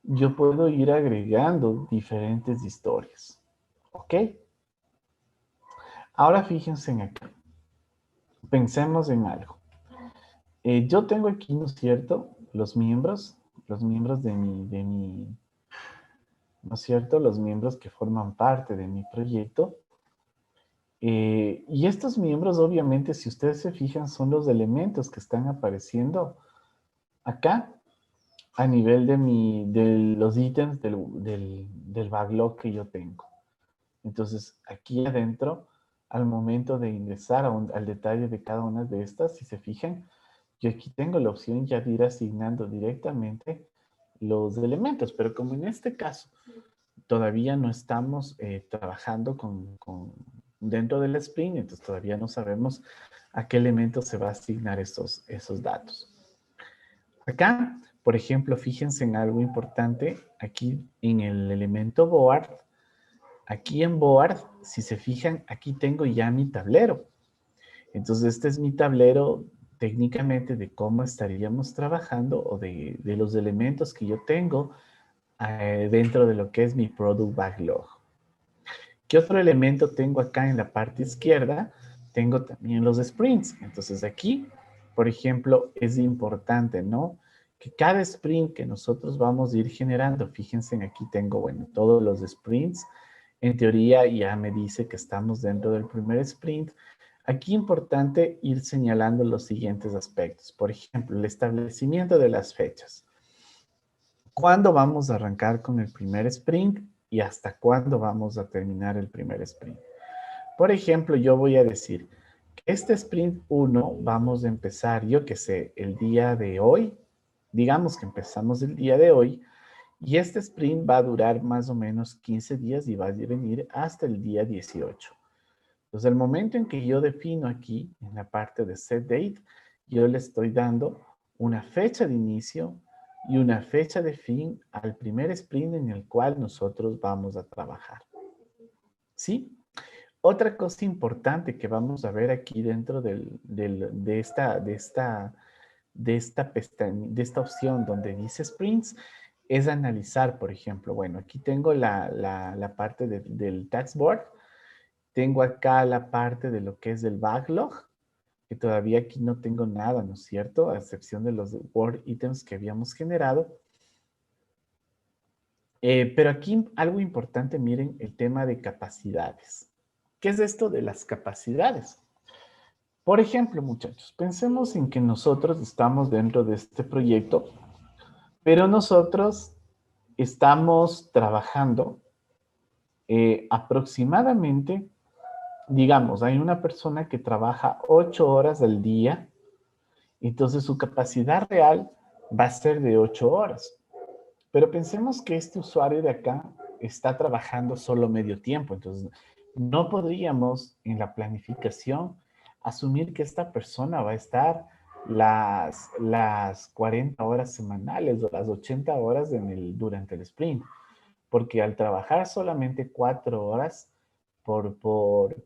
yo puedo ir agregando diferentes historias. ¿Ok? Ahora fíjense en acá. Pensemos en algo. Yo tengo aquí, ¿no es cierto? Los miembros ¿no es cierto? Los miembros que forman parte de mi proyecto. Y estos miembros, obviamente, si ustedes se fijan, son los elementos que están apareciendo acá a nivel de los ítems del backlog que yo tengo. Entonces, aquí adentro, al momento de ingresar al detalle de cada una de estas, si se fijan, yo aquí tengo la opción ya de ir asignando directamente los elementos, pero como en este caso todavía no estamos trabajando dentro del sprint, entonces todavía no sabemos a qué elemento se va a asignar esos datos. Acá, por ejemplo, fíjense en algo importante, aquí en el elemento board, aquí en board, si se fijan, aquí tengo ya mi tablero. Entonces, este es mi tablero técnicamente de cómo estaríamos trabajando o de los elementos que yo tengo dentro de lo que es mi product backlog. ¿Qué otro elemento tengo acá en la parte izquierda? Tengo también los sprints. Entonces aquí por ejemplo, es importante, ¿no? Que cada sprint que nosotros vamos a ir generando, fíjense, aquí tengo, bueno, todos los sprints. En teoría ya me dice que estamos dentro del primer sprint. Aquí importante ir señalando los siguientes aspectos. Por ejemplo, el establecimiento de las fechas. ¿Cuándo vamos a arrancar con el primer sprint y hasta cuándo vamos a terminar el primer sprint? Por ejemplo, yo voy a decir que este sprint 1 vamos a empezar, yo que sé, el día de hoy. Digamos que empezamos el día de hoy y este sprint va a durar más o menos 15 días y va a venir hasta el día 18. Entonces, el momento en que yo defino aquí, en la parte de set date, yo le estoy dando una fecha de inicio y una fecha de fin al primer sprint en el cual nosotros vamos a trabajar. ¿Sí? Otra cosa importante que vamos a ver aquí dentro de esta opción donde dice sprints es analizar, por ejemplo, bueno, aquí tengo la parte del task board. Tengo acá la parte de lo que es el backlog, que todavía aquí no tengo nada, ¿no es cierto? A excepción de los Word items que habíamos generado. Pero aquí algo importante, miren, el tema de capacidades. ¿Qué es esto de las capacidades? Por ejemplo, muchachos, pensemos en que nosotros estamos dentro de este proyecto, pero nosotros estamos trabajando aproximadamente. Digamos, hay una persona que trabaja 8 horas al día, entonces su capacidad real va a ser de 8 horas. Pero pensemos que este usuario de acá está trabajando solo medio tiempo, entonces no podríamos en la planificación asumir que esta persona va a estar las 40 horas semanales o las 80 horas durante el sprint, porque al trabajar solamente 4 horas por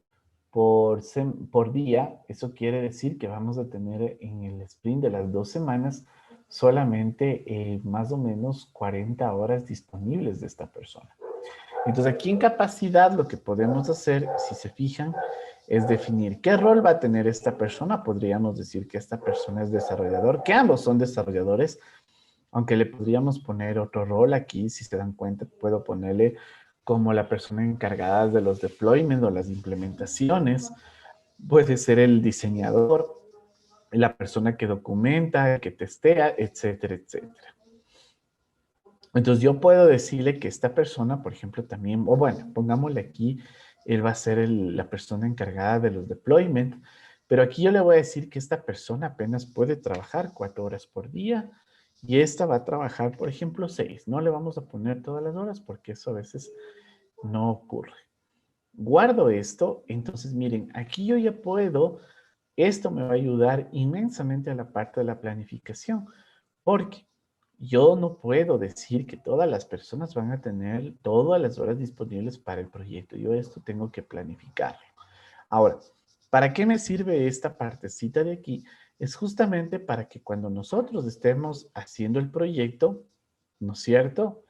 día, eso quiere decir que vamos a tener en el sprint de las 2 semanas solamente más o menos 40 horas disponibles de esta persona. Entonces aquí en capacidad lo que podemos hacer, si se fijan, es definir qué rol va a tener esta persona. Podríamos decir que esta persona es desarrollador, que ambos son desarrolladores, aunque le podríamos poner otro rol aquí. Si se dan cuenta, puedo ponerle como la persona encargada de los deployments o las implementaciones. Puede ser el diseñador, la persona que documenta, que testea, etcétera, etcétera. Entonces yo puedo decirle que esta persona, por ejemplo, también, o bueno, pongámosle aquí, él va a ser la persona encargada de los deployments, pero aquí yo le voy a decir que esta persona apenas puede trabajar 4 horas por día y esta va a trabajar, por ejemplo, 6. No le vamos a poner todas las horas porque eso a veces no ocurre. Guardo esto, entonces miren, aquí yo ya puedo, esto me va a ayudar inmensamente a la parte de la planificación, porque yo no puedo decir que todas las personas van a tener todas las horas disponibles para el proyecto. Yo esto tengo que planificarlo. Ahora, ¿para qué me sirve esta partecita de aquí? Es justamente para que cuando nosotros estemos haciendo el proyecto, ¿no es cierto?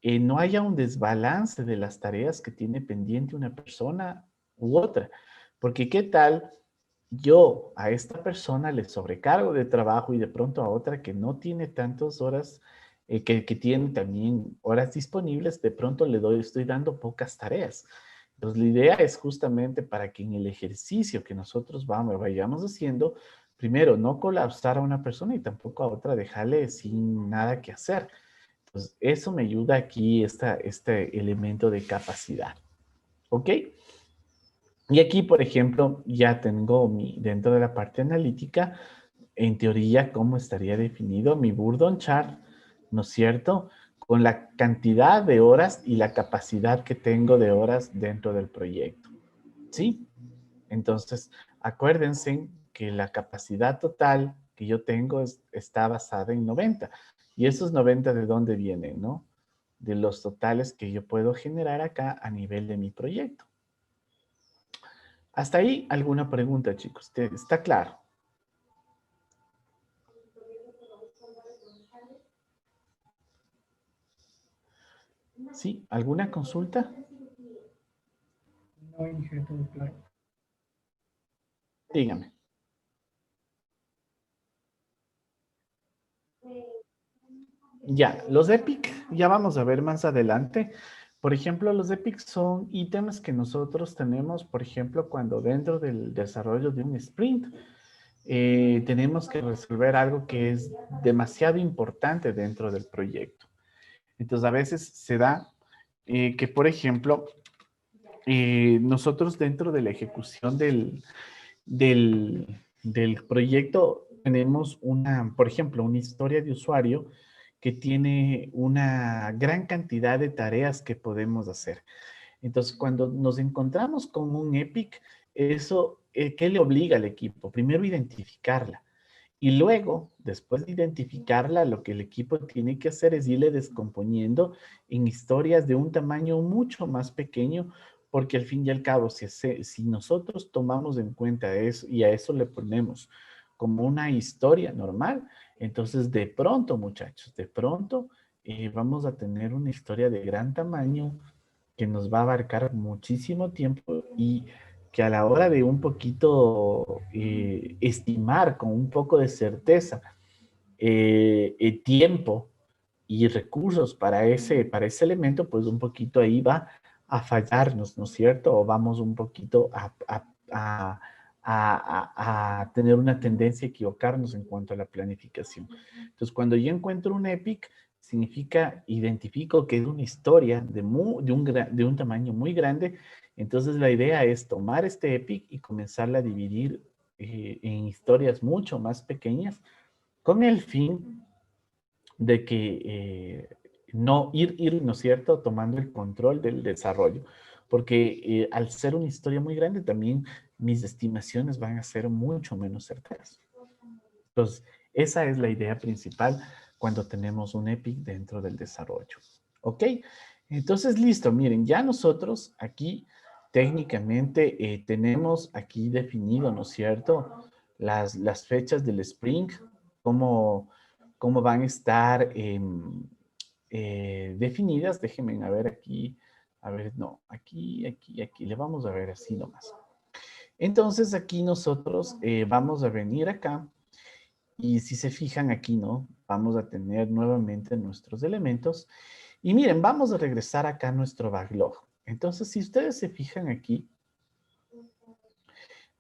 No haya un desbalance de las tareas que tiene pendiente una persona u otra. Porque ¿qué tal yo a esta persona le sobrecargo de trabajo y de pronto a otra que no tiene tantas horas, que tiene también horas disponibles, de pronto estoy dando pocas tareas? Entonces, la idea es justamente para que en el ejercicio que nosotros vayamos haciendo, primero, no colapsar a una persona y tampoco a otra dejarle sin nada que hacer. Entonces, eso me ayuda aquí, este elemento de capacidad. ¿Ok? Y aquí, por ejemplo, ya tengo dentro de la parte analítica, en teoría, cómo estaría definido mi Burdon chart, ¿no es cierto? Con la cantidad de horas y la capacidad que tengo de horas dentro del proyecto. ¿Sí? Entonces, acuérdense que la capacidad total que yo tengo está basada en 90. ¿Y esos 90 de dónde vienen, no? De los totales que yo puedo generar acá a nivel de mi proyecto. Hasta ahí, ¿alguna pregunta, chicos? ¿Está claro? ¿Sí? ¿Alguna consulta? No, Inge, todo claro. Dígame. Ya, los epic, ya vamos a ver más adelante. Por ejemplo, los epic son ítems que nosotros tenemos, por ejemplo, cuando dentro del desarrollo de un sprint tenemos que resolver algo que es demasiado importante dentro del proyecto. Entonces, a veces se da que, por ejemplo, nosotros dentro de la ejecución del proyecto tenemos una, por ejemplo, una historia de usuario que tiene una gran cantidad de tareas que podemos hacer. Entonces, cuando nos encontramos con un epic, eso, ¿qué le obliga al equipo? Primero, identificarla. Y luego, después de identificarla, lo que el equipo tiene que hacer es irle descomponiendo en historias de un tamaño mucho más pequeño, porque al fin y al cabo, si nosotros tomamos en cuenta eso y a eso le ponemos como una historia normal, entonces de pronto, muchachos, de pronto vamos a tener una historia de gran tamaño que nos va a abarcar muchísimo tiempo y que a la hora de un poquito estimar con un poco de certeza tiempo y recursos para ese elemento, pues un poquito ahí va a fallarnos, ¿no es cierto? O vamos un poquito a tener una tendencia a equivocarnos en cuanto a la planificación. Entonces, cuando yo encuentro un epic, significa, identifico que es una historia de un tamaño muy grande. Entonces, la idea es tomar este epic y comenzarla a dividir en historias mucho más pequeñas con el fin de que no ir, ¿no es cierto?, tomando el control del desarrollo. Porque al ser una historia muy grande, también mis estimaciones van a ser mucho menos certeras. Entonces, esa es la idea principal cuando tenemos un epic dentro del desarrollo. ¿Ok? Entonces, listo. Miren, ya nosotros aquí técnicamente tenemos aquí definido, ¿no es cierto?, las fechas del sprint, cómo, cómo van a estar definidas. Déjenme a ver aquí. A ver, no, aquí. Le vamos a ver así nomás. Entonces, aquí nosotros vamos a venir acá y si se fijan aquí, ¿no? Vamos a tener nuevamente nuestros elementos. Y miren, vamos a regresar acá a nuestro backlog. Entonces, si ustedes se fijan aquí,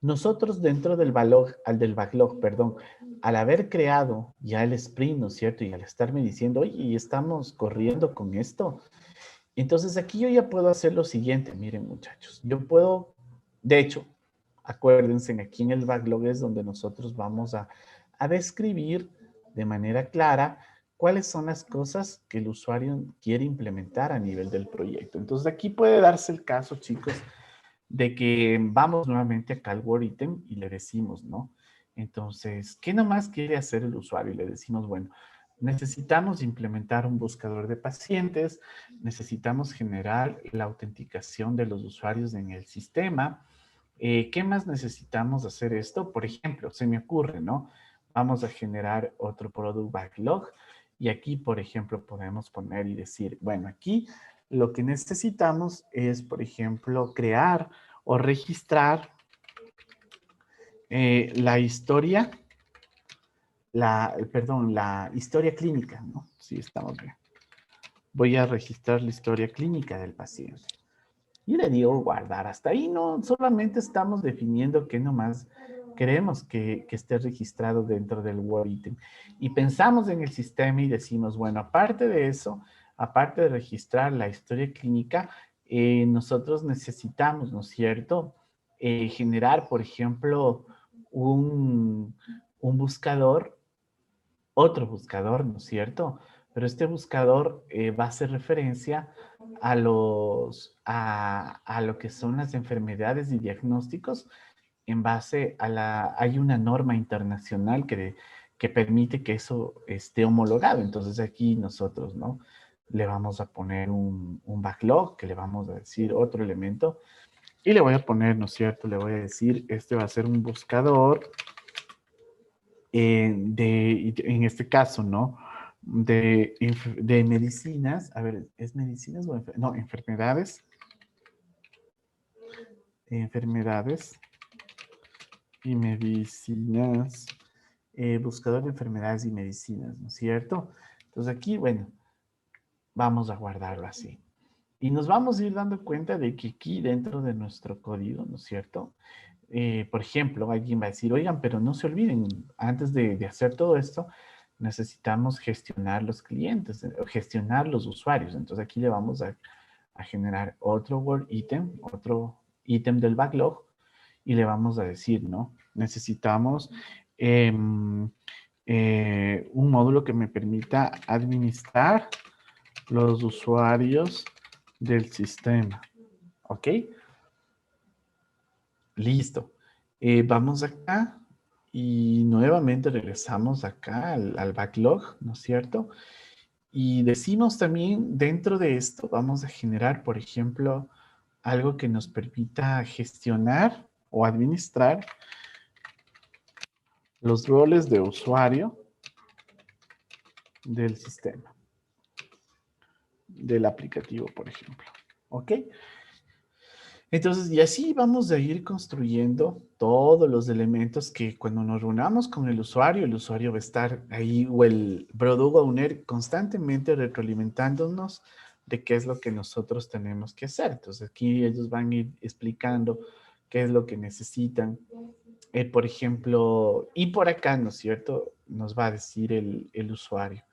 nosotros dentro del backlog, perdón, al haber creado ya el sprint, ¿no es cierto? Y al estarme diciendo, oye, estamos corriendo con esto. Entonces, aquí yo ya puedo hacer lo siguiente. Miren, muchachos, yo puedo, de hecho, acuérdense, aquí en el backlog es donde nosotros vamos a describir de manera clara cuáles son las cosas que el usuario quiere implementar a nivel del proyecto. Entonces, aquí puede darse el caso, chicos, de que vamos nuevamente acá al Word Item y le decimos, ¿no? Entonces, ¿qué nomás quiere hacer el usuario? Y le decimos, bueno, necesitamos implementar un buscador de pacientes, necesitamos generar la autenticación de los usuarios en el sistema. ¿Qué más necesitamos hacer esto? Por ejemplo, se me ocurre, ¿no? Vamos a generar otro product backlog y aquí, por ejemplo, podemos poner y decir, bueno, aquí lo que necesitamos es, por ejemplo, crear o registrar la historia, la historia clínica, ¿no? Sí, estamos bien. Voy a registrar la historia clínica del paciente. Y le digo guardar. Hasta ahí no, solamente estamos definiendo que nomás queremos que esté registrado dentro del Word Item. Y pensamos en el sistema y decimos, bueno, aparte de eso, aparte de registrar la historia clínica, nosotros necesitamos, ¿no es cierto?, generar, por ejemplo, un buscador, otro buscador, ¿no es cierto? Pero este buscador va a hacer referencia a lo que son las enfermedades y diagnósticos en base hay una norma internacional que permite que eso esté homologado. Entonces aquí nosotros, ¿no?, le vamos a poner un backlog, que le vamos a decir otro elemento, y le voy a poner, ¿no es cierto?, le voy a decir, este va a ser un buscador en este caso, ¿no?, de medicinas. A ver, ¿es medicinas o no, enfermedades? Enfermedades y medicinas. Buscador de enfermedades y medicinas, ¿no es cierto? Entonces aquí, bueno, vamos a guardarlo así. Y nos vamos a ir dando cuenta de que aquí dentro de nuestro código, ¿no es cierto? Por ejemplo, alguien va a decir, oigan, pero no se olviden, antes de hacer todo esto, necesitamos gestionar los clientes, gestionar los usuarios. Entonces aquí le vamos a generar otro Word item, otro ítem del backlog, y le vamos a decir, ¿no? Necesitamos un módulo que me permita administrar los usuarios del sistema. ¿Ok? Listo. Vamos acá y nuevamente regresamos acá al backlog, ¿no es cierto? Y decimos también dentro de esto, vamos a generar, por ejemplo, algo que nos permita gestionar o administrar los roles de usuario del sistema, del aplicativo, por ejemplo. ¿Ok? Entonces, y así vamos a ir construyendo todos los elementos que cuando nos reunamos con el usuario va a estar ahí, o el Product Owner constantemente retroalimentándonos de qué es lo que nosotros tenemos que hacer. Entonces, aquí ellos van a ir explicando qué es lo que necesitan. Por ejemplo, y por acá, ¿no es cierto? Nos va a decir el usuario.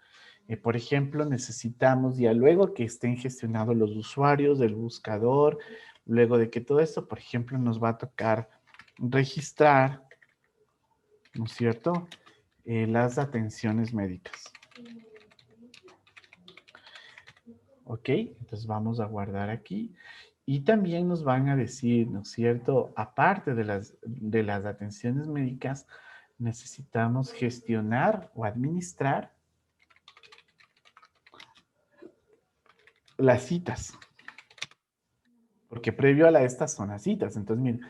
Por ejemplo, necesitamos ya luego que estén gestionados los usuarios del buscador, luego de que todo esto, por ejemplo, nos va a tocar registrar, ¿no es cierto? Las atenciones médicas. ¿Ok? Entonces vamos a guardar aquí. Y también nos van a decir, ¿no es cierto? Aparte de las atenciones médicas, necesitamos gestionar o administrar las citas. Porque previo a estas son las citas. Entonces, miren.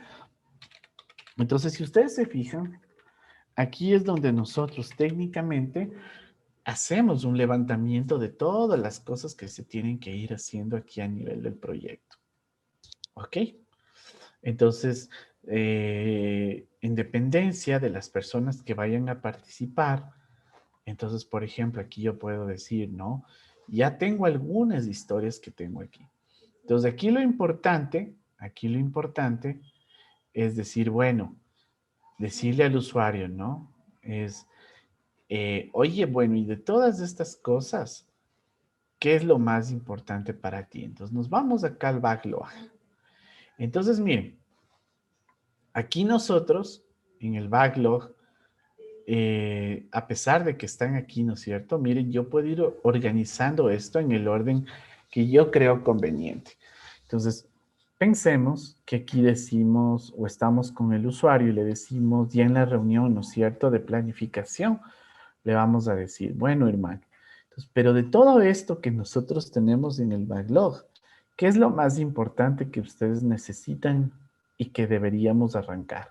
Entonces, si ustedes se fijan, aquí es donde nosotros técnicamente hacemos un levantamiento de todas las cosas que se tienen que ir haciendo aquí a nivel del proyecto. ¿Ok? Entonces, en dependencia de las personas que vayan a participar, entonces, por ejemplo, aquí yo puedo decir, ¿no? Ya tengo algunas historias que tengo aquí. Entonces, aquí lo importante es decir, bueno, decirle al usuario, ¿no? Es, oye, bueno, y de todas estas cosas, ¿qué es lo más importante para ti? Entonces, nos vamos acá al backlog. Entonces, miren, aquí nosotros, en el backlog, a pesar de que están aquí, ¿no es cierto? Miren, yo puedo ir organizando esto en el orden que yo creo conveniente. Entonces, pensemos que aquí decimos o estamos con el usuario y le decimos ya en la reunión, ¿no es cierto?, de planificación, le vamos a decir, bueno, hermano, entonces, pero de todo esto que nosotros tenemos en el backlog, ¿qué es lo más importante que ustedes necesitan y que deberíamos arrancar?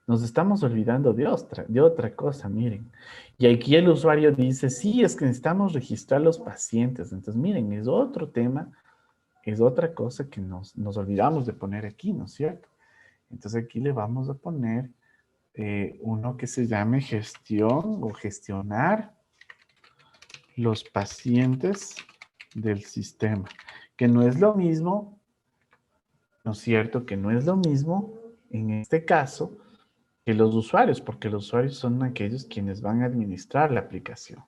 Nos estamos olvidando de otra cosa, miren. Y aquí el usuario dice, sí, es que necesitamos registrar los pacientes. Entonces, miren, es otro tema, es otra cosa que nos olvidamos de poner aquí, ¿no es cierto? Entonces aquí le vamos a poner uno que se llame gestión o gestionar los pacientes del sistema, que no es lo mismo, ¿no es cierto? Que no es lo mismo en este caso que los usuarios, porque los usuarios son aquellos quienes van a administrar la aplicación.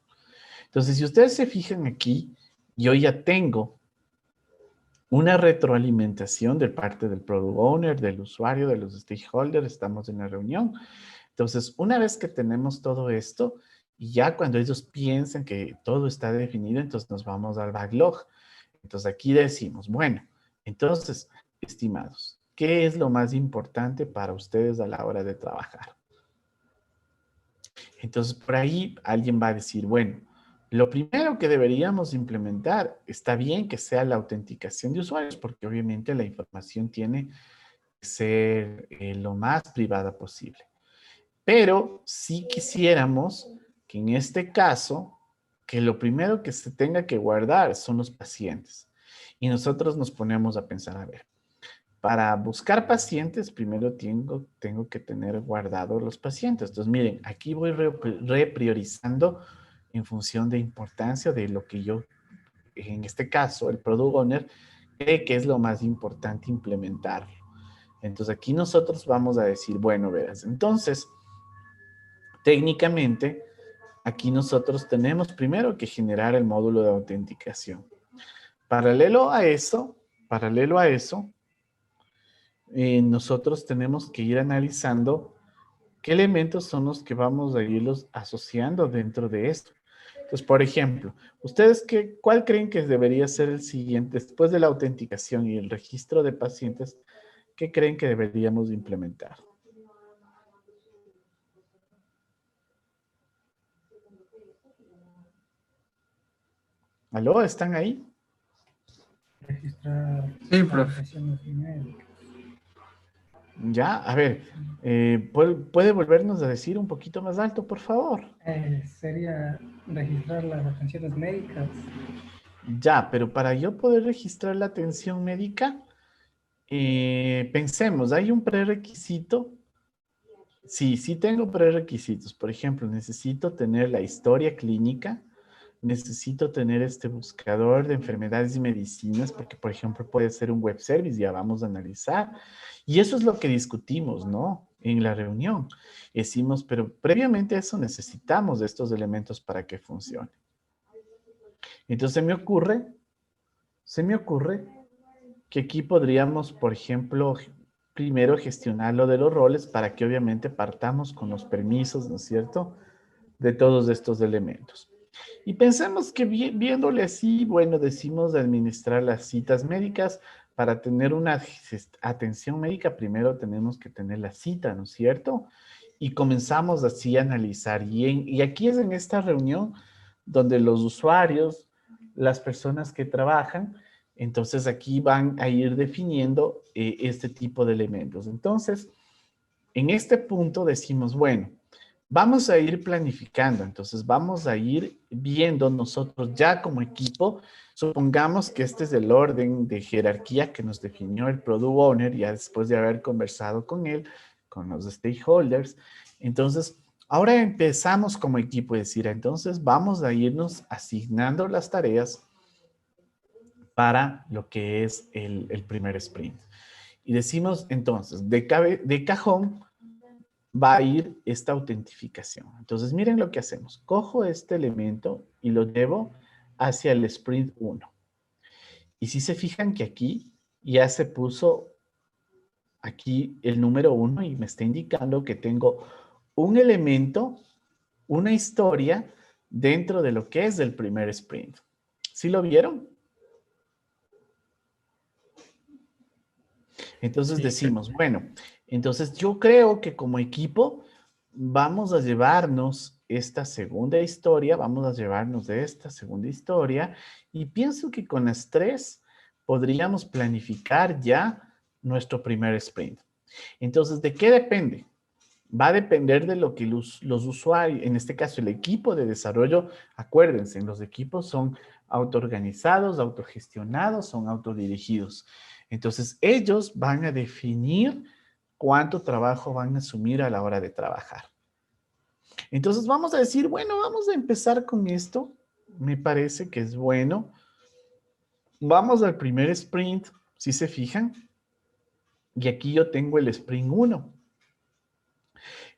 Entonces, si ustedes se fijan aquí, yo ya tengo una retroalimentación de parte del product owner, del usuario, de los stakeholders, estamos en la reunión. Entonces, una vez que tenemos todo esto, y ya cuando ellos piensan que todo está definido, entonces nos vamos al backlog. Entonces aquí decimos, bueno, entonces, estimados, ¿qué es lo más importante para ustedes a la hora de trabajar? Entonces, por ahí alguien va a decir, bueno, lo primero que deberíamos implementar, está bien que sea la autenticación de usuarios, porque obviamente la información tiene que ser lo más privada posible. Pero sí quisiéramos que en este caso, que lo primero que se tenga que guardar son los pacientes. Y nosotros nos ponemos a pensar, a ver, para buscar pacientes, primero tengo que tener guardados los pacientes. Entonces, miren, aquí voy repriorizando en función de importancia de lo que yo, en este caso, el Product Owner, cree que es lo más importante implementar. Entonces aquí nosotros vamos a decir, bueno, verás, entonces, técnicamente, aquí nosotros tenemos primero que generar el módulo de autenticación. Paralelo a eso, nosotros tenemos que ir analizando qué elementos son los que vamos a irlos asociando dentro de esto. Entonces, por ejemplo, ¿ustedes cuál creen que debería ser el siguiente? Después de la autenticación y el registro de pacientes, ¿qué creen que deberíamos implementar? ¿Aló? ¿Están ahí? Registrar Sí, las profe. sesiones médicas. Ya, a ver, ¿puede volvernos a decir un poquito más alto, por favor? Sería registrar las atenciones médicas. Ya, pero para yo poder registrar la atención médica, pensemos, ¿hay un prerequisito? Sí, sí tengo prerequisitos. Por ejemplo, necesito tener la historia clínica, necesito tener este buscador de enfermedades y medicinas, porque, por ejemplo, puede ser un web service, ya vamos a analizar. Y eso es lo que discutimos, ¿no? En la reunión. Decimos, pero previamente a eso necesitamos de estos elementos para que funcione. Entonces se me ocurre que aquí podríamos, por ejemplo, primero gestionar lo de los roles para que obviamente partamos con los permisos, ¿no es cierto?, de todos estos elementos. Y pensemos que viéndole así, bueno, decimos de administrar las citas médicas. Para tener una atención médica, primero tenemos que tener la cita, ¿no es cierto? Y comenzamos así a analizar. Y aquí es en esta reunión donde los usuarios, las personas que trabajan, entonces aquí van a ir definiendo este tipo de elementos. Entonces, en este punto decimos, bueno, vamos a ir planificando, entonces vamos a ir viendo nosotros ya como equipo, supongamos que este es el orden de jerarquía que nos definió el Product Owner, ya después de haber conversado con él, con los stakeholders. Entonces, ahora empezamos como equipo a decir, entonces vamos a irnos asignando las tareas para lo que es el primer sprint. Y decimos entonces, de cajón, va a ir esta autentificación. Entonces, miren lo que hacemos. Cojo este elemento y lo llevo hacia el sprint 1. Y si se fijan que aquí ya se puso aquí el número 1 y me está indicando que tengo un elemento, una historia dentro de lo que es el primer sprint. ¿Sí lo vieron? Entonces Sí, decimos, bueno, entonces yo creo que como equipo vamos a llevarnos esta segunda historia, vamos a llevarnos de esta segunda historia y pienso que con las tres podríamos planificar ya nuestro primer sprint. Entonces, ¿de qué depende? Va a depender de lo que los usuarios, en este caso el equipo de desarrollo, acuérdense, los equipos son autoorganizados, autogestionados, son autodirigidos. Entonces, ellos van a definir cuánto trabajo van a asumir a la hora de trabajar. Entonces, vamos a decir, bueno, vamos a empezar con esto. Me parece que es bueno. Vamos al primer sprint, si se fijan. Y aquí yo tengo el sprint 1.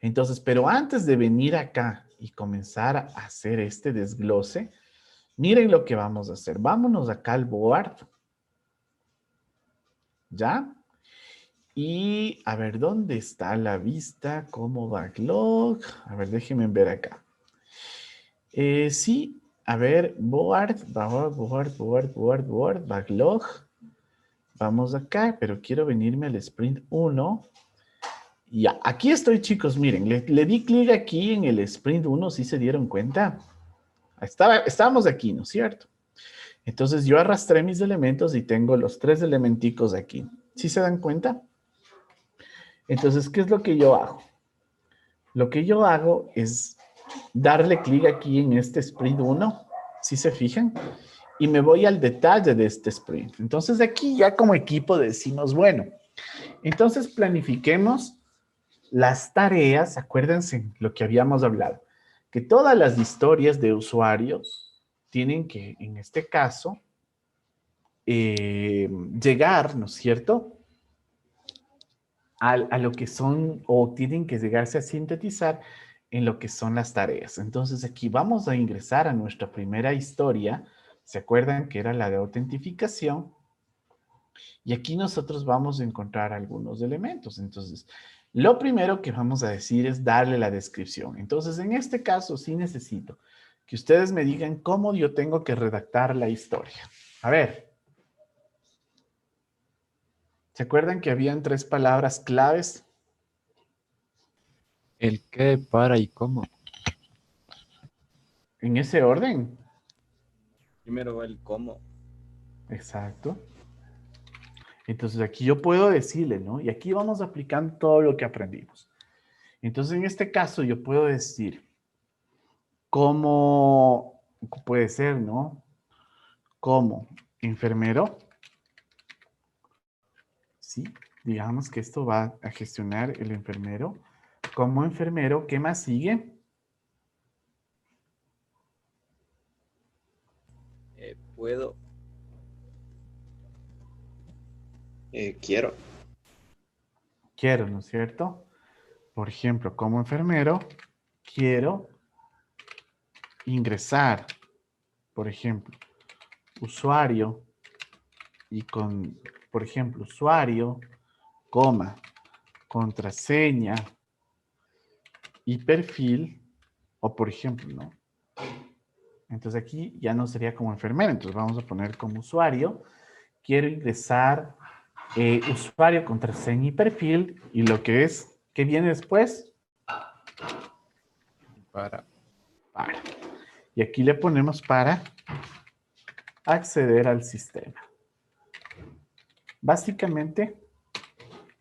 Entonces, pero antes de venir acá y comenzar a hacer este desglose, miren lo que vamos a hacer. Vámonos acá al board. ¿Ya? Y a ver, ¿dónde está la vista como backlog? A ver, déjenme ver acá. Sí, a ver, board, backlog. Vamos acá, pero quiero venirme al sprint 1. Ya, aquí estoy, chicos, miren, le di clic aquí en el sprint 1, ¿sí se dieron cuenta? Estábamos aquí, ¿no es cierto? Entonces yo arrastré mis elementos y tengo los 3 elementicos aquí. ¿Sí se dan cuenta? Entonces, ¿qué es lo que yo hago? Lo que yo hago es darle clic aquí en este sprint 1, ¿sí se fijan? Y me voy al detalle de este sprint. Entonces aquí ya como equipo decimos, bueno, entonces planifiquemos las tareas, acuérdense lo que habíamos hablado. que todas las historias de usuarios tienen que, en este caso, llegar, ¿no es cierto?, a lo que son, o tienen que llegarse a sintetizar en lo que son las tareas. Entonces aquí vamos a ingresar a nuestra primera historia. ¿Se acuerdan que era la de autentificación? Y aquí nosotros vamos a encontrar algunos elementos. Entonces, lo primero que vamos a decir es darle la descripción. Entonces, en este caso sí necesito que ustedes me digan cómo yo tengo que redactar la historia. A ver. ¿Se acuerdan que habían 3 palabras claves? El qué, para y cómo. En ese orden. Primero va el cómo. Exacto. Entonces aquí yo puedo decirle, ¿no? Y aquí vamos aplicando todo lo que aprendimos. Entonces en este caso yo puedo decir cómo puede ser, ¿no? Como enfermero. Sí, digamos que esto va a gestionar el enfermero. Como enfermero, ¿qué más sigue? Puedo. Quiero. Quiero, ¿no es cierto? Por ejemplo, como enfermero, quiero ingresar, por ejemplo, usuario y con, por ejemplo, usuario, coma, contraseña y perfil, o por ejemplo, ¿no? Entonces aquí ya no sería como enfermero, entonces vamos a poner como usuario, quiero ingresar usuario, contraseña y perfil, y lo que es, ¿qué viene después? Para. Para. Y aquí le ponemos para acceder al sistema. Básicamente,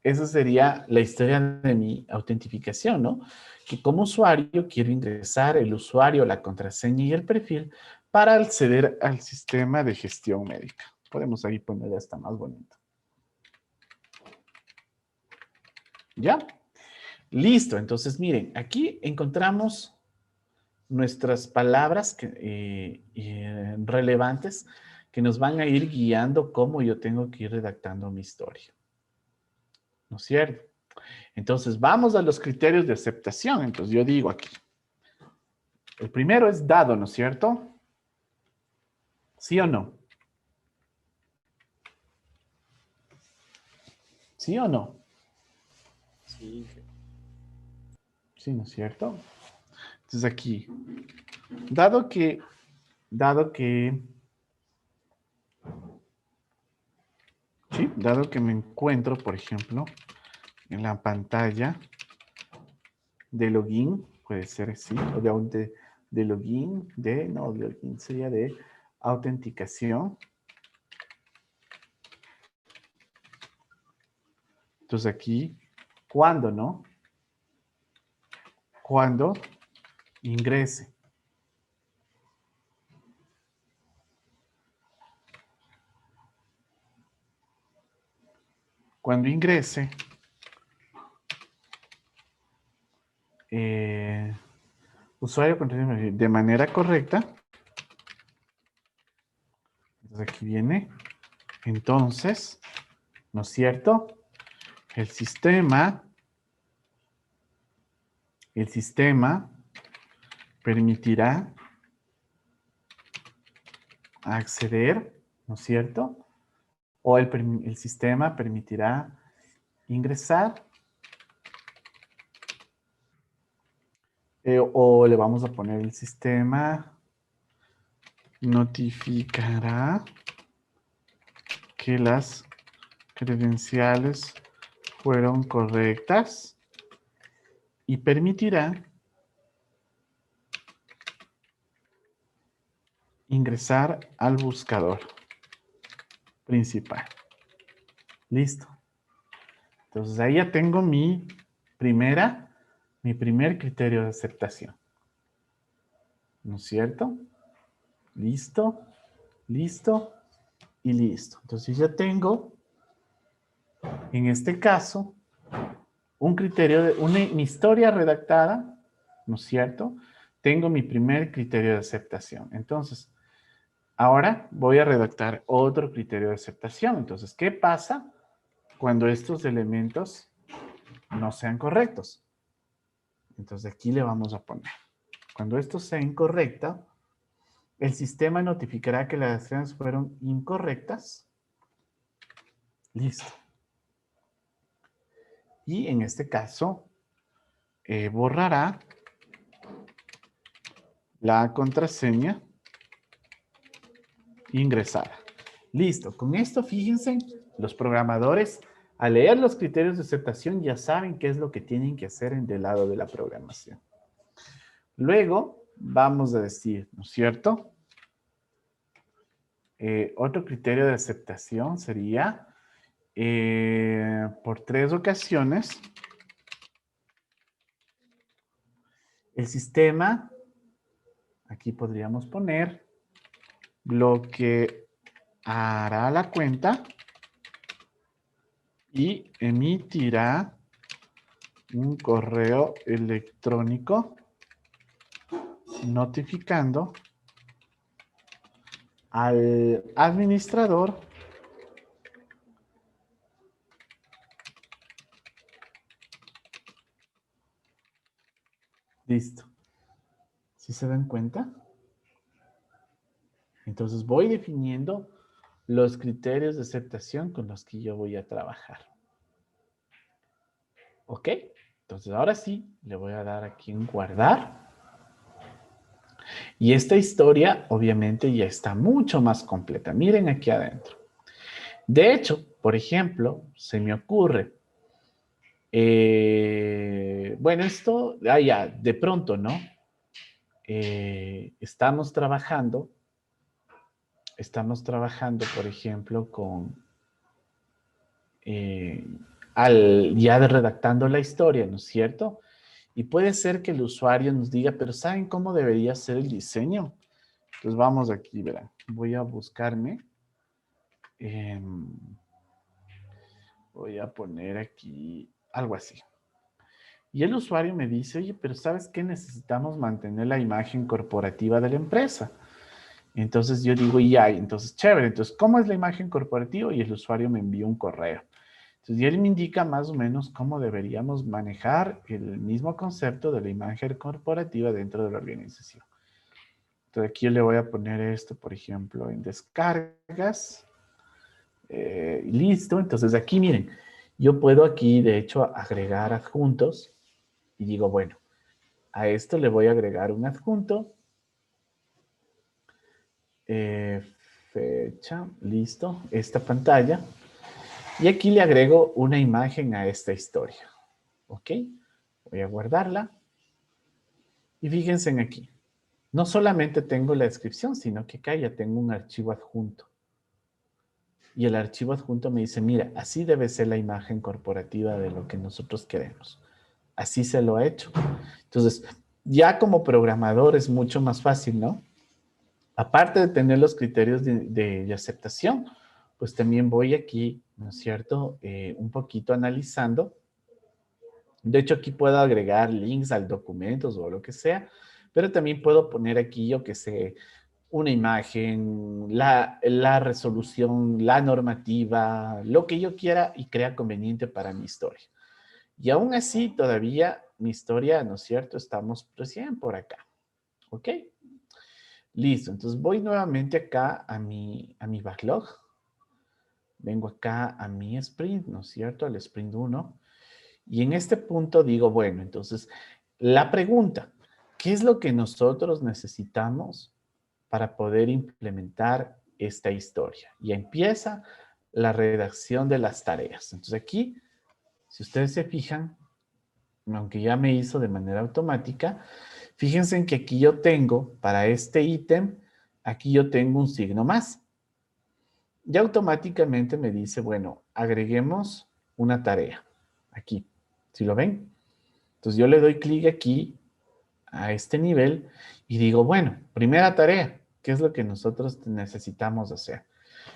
esa sería la historia de mi autentificación, ¿no? Que como usuario quiero ingresar el usuario, la contraseña y el perfil para acceder al sistema de gestión médica. Podemos ahí poner hasta más bonito. ¿Ya? Listo. Entonces, miren, aquí encontramos nuestras palabras relevantes que nos van a ir guiando cómo yo tengo que ir redactando mi historia. ¿No es cierto? Entonces, vamos a los criterios de aceptación. Entonces, yo digo aquí. El primero es dado, ¿no es cierto? ¿Sí o no? ¿Sí o no? Sí. Sí, ¿no es cierto? Entonces aquí, dado que me encuentro, por ejemplo, en la pantalla de login, puede ser así, o de login, de login sería de autenticación. Entonces aquí, ¿cuándo, no? Cuando ingrese. Cuando ingrese, usuario de manera correcta. Entonces aquí viene. Entonces, ¿no es cierto? El sistema permitirá acceder, ¿no es cierto? O el sistema permitirá ingresar, o le vamos a poner el sistema notificará que las credenciales fueron correctas y permitirá ingresar al buscador principal. Listo. Entonces ahí ya tengo mi primer criterio de aceptación. ¿No es cierto? Listo, listo y listo. Entonces ya tengo, en este caso, un criterio de mi historia redactada, ¿no es cierto? tengo mi primer criterio de aceptación. Entonces, ahora voy a redactar otro criterio de aceptación. Entonces, ¿qué pasa cuando estos elementos no sean correctos? Entonces, aquí le vamos a poner. Cuando esto sea incorrecto, el sistema notificará que las acciones fueron incorrectas. Listo. Y en este caso, borrará la contraseña ingresada. Listo. Con esto, fíjense, los programadores, al leer los criterios de aceptación, ya saben qué es lo que tienen que hacer en del lado de la programación. Luego, vamos a decir, ¿no es cierto? Otro criterio de aceptación sería, por 3 ocasiones, el sistema, aquí podríamos poner, bloqueará la cuenta y emitirá un correo electrónico notificando al administrador listo. ¿Sí se dan cuenta? Entonces voy definiendo los criterios de aceptación con los que yo voy a trabajar. ¿Ok? Entonces ahora sí, le voy a dar aquí en guardar. Y esta historia obviamente ya está mucho más completa. Miren aquí adentro. De hecho, por ejemplo, se me ocurre, bueno, esto, ya, de pronto, ¿no? Estamos trabajando, por ejemplo, con, ya redactando la historia, ¿no es cierto? Y puede ser que el usuario nos diga, pero ¿saben cómo debería ser el diseño? Entonces vamos aquí, verán. Voy a buscarme. Voy a poner aquí algo así. Y el usuario me dice, oye, pero ¿sabes qué? Necesitamos mantener la imagen corporativa de la empresa. Entonces yo digo, ya, entonces chévere. Entonces, ¿cómo es la imagen corporativa? Y el usuario me envía un correo. Entonces, y él me indica más o menos cómo deberíamos manejar el mismo concepto de la imagen corporativa dentro de la organización. Entonces, aquí yo le voy a poner esto, por ejemplo, en descargas. Listo. Entonces, aquí miren, yo puedo aquí, de hecho, agregar adjuntos. Y digo, bueno, a esto le voy a agregar un adjunto. Fecha, listo, esta pantalla. Y aquí le agrego una imagen a esta historia. ¿Ok? Voy a guardarla. Y fíjense en aquí. No solamente tengo la descripción, sino que acá ya tengo un archivo adjunto. Y el archivo adjunto me dice, mira, así debe ser la imagen corporativa de lo que nosotros queremos. Así se lo ha hecho. Entonces, ya como programador es mucho más fácil, ¿no? Aparte de tener los criterios de aceptación, pues también voy aquí, ¿no es cierto? Un poquito analizando. De hecho, aquí puedo agregar links al documento o lo que sea, pero también puedo poner aquí, yo que sé, una imagen, la resolución, la normativa, lo que yo quiera y crea conveniente para mi historia. Y aún así, todavía mi historia, ¿no es cierto? Estamos recién por acá. ¿Ok? Listo. Entonces voy nuevamente acá a mi backlog. Vengo acá a mi sprint, ¿no es cierto? Al sprint 1. Y en este punto digo, bueno, entonces, la pregunta, ¿qué es lo que nosotros necesitamos para poder implementar esta historia? Y empieza la redacción de las tareas. Entonces aquí, si ustedes se fijan, aunque ya me hizo de manera automática, fíjense en que aquí yo tengo, para este ítem, aquí yo tengo un signo más. Y automáticamente me dice, bueno, agreguemos una tarea. Aquí, ¿sí lo ven? Entonces yo le doy clic aquí a este nivel y digo, bueno, primera tarea, ¿qué es lo que nosotros necesitamos hacer?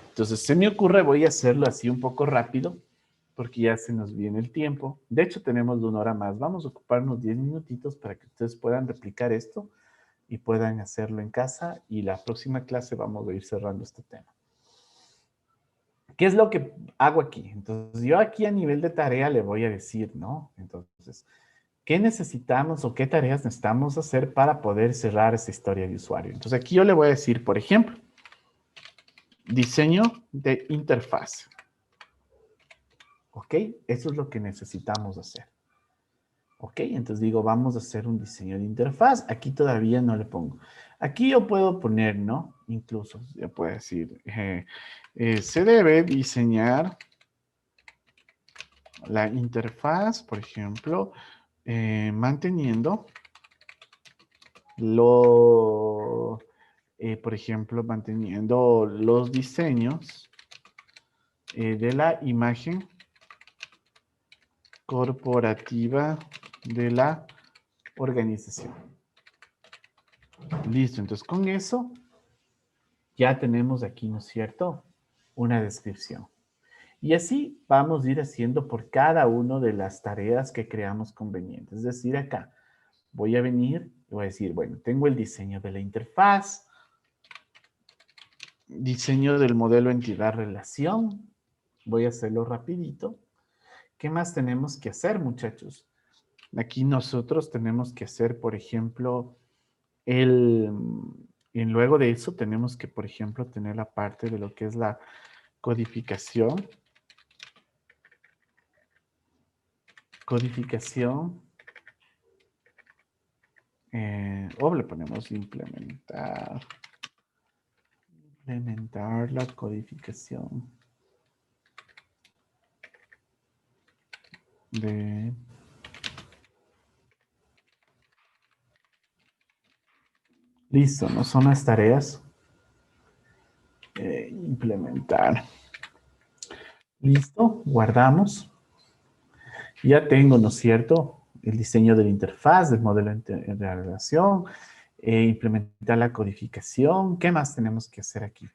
Entonces se me ocurre, voy a hacerlo así un poco rápido, porque ya se nos viene el tiempo. De hecho, tenemos 1 hora más. Vamos a ocuparnos 10 minutitos para que ustedes puedan replicar esto, y puedan hacerlo en casa. Y la próxima clase vamos a ir cerrando este tema. ¿Qué es lo que hago aquí? Entonces, yo aquí a nivel de tarea le voy a decir, ¿no? Entonces, ¿qué necesitamos o qué tareas necesitamos hacer para poder cerrar esa historia de usuario? Entonces, aquí yo le voy a decir, por ejemplo, diseño de interfaz. ¿Ok? Eso es lo que necesitamos hacer. ¿Ok? Entonces digo, vamos a hacer un diseño de interfaz. Aquí todavía no le pongo. Aquí yo puedo poner, ¿no? Incluso, ya puedo decir, se debe diseñar la interfaz, por ejemplo, manteniendo por ejemplo, manteniendo los diseños de la imagen corporativa de la organización. Listo, entonces con eso ya tenemos aquí, ¿no es cierto?, una descripción. Y así vamos a ir haciendo por cada una de las tareas que creamos convenientes. Es decir, acá voy a venir y voy a decir, bueno, tengo el diseño de la interfaz, diseño del modelo entidad-relación. Voy a hacerlo rapidito. ¿Qué más tenemos que hacer, muchachos? Aquí nosotros tenemos que hacer, por ejemplo, y luego de eso tenemos que, por ejemplo, tener la parte de lo que es la codificación. O le ponemos implementar la codificación de listo, ¿no? Son las tareas. Implementar. Listo, guardamos. Ya tengo, ¿no es cierto?, el diseño de la interfaz, del modelo de relación, implementar la codificación. ¿Qué más tenemos que hacer aquí?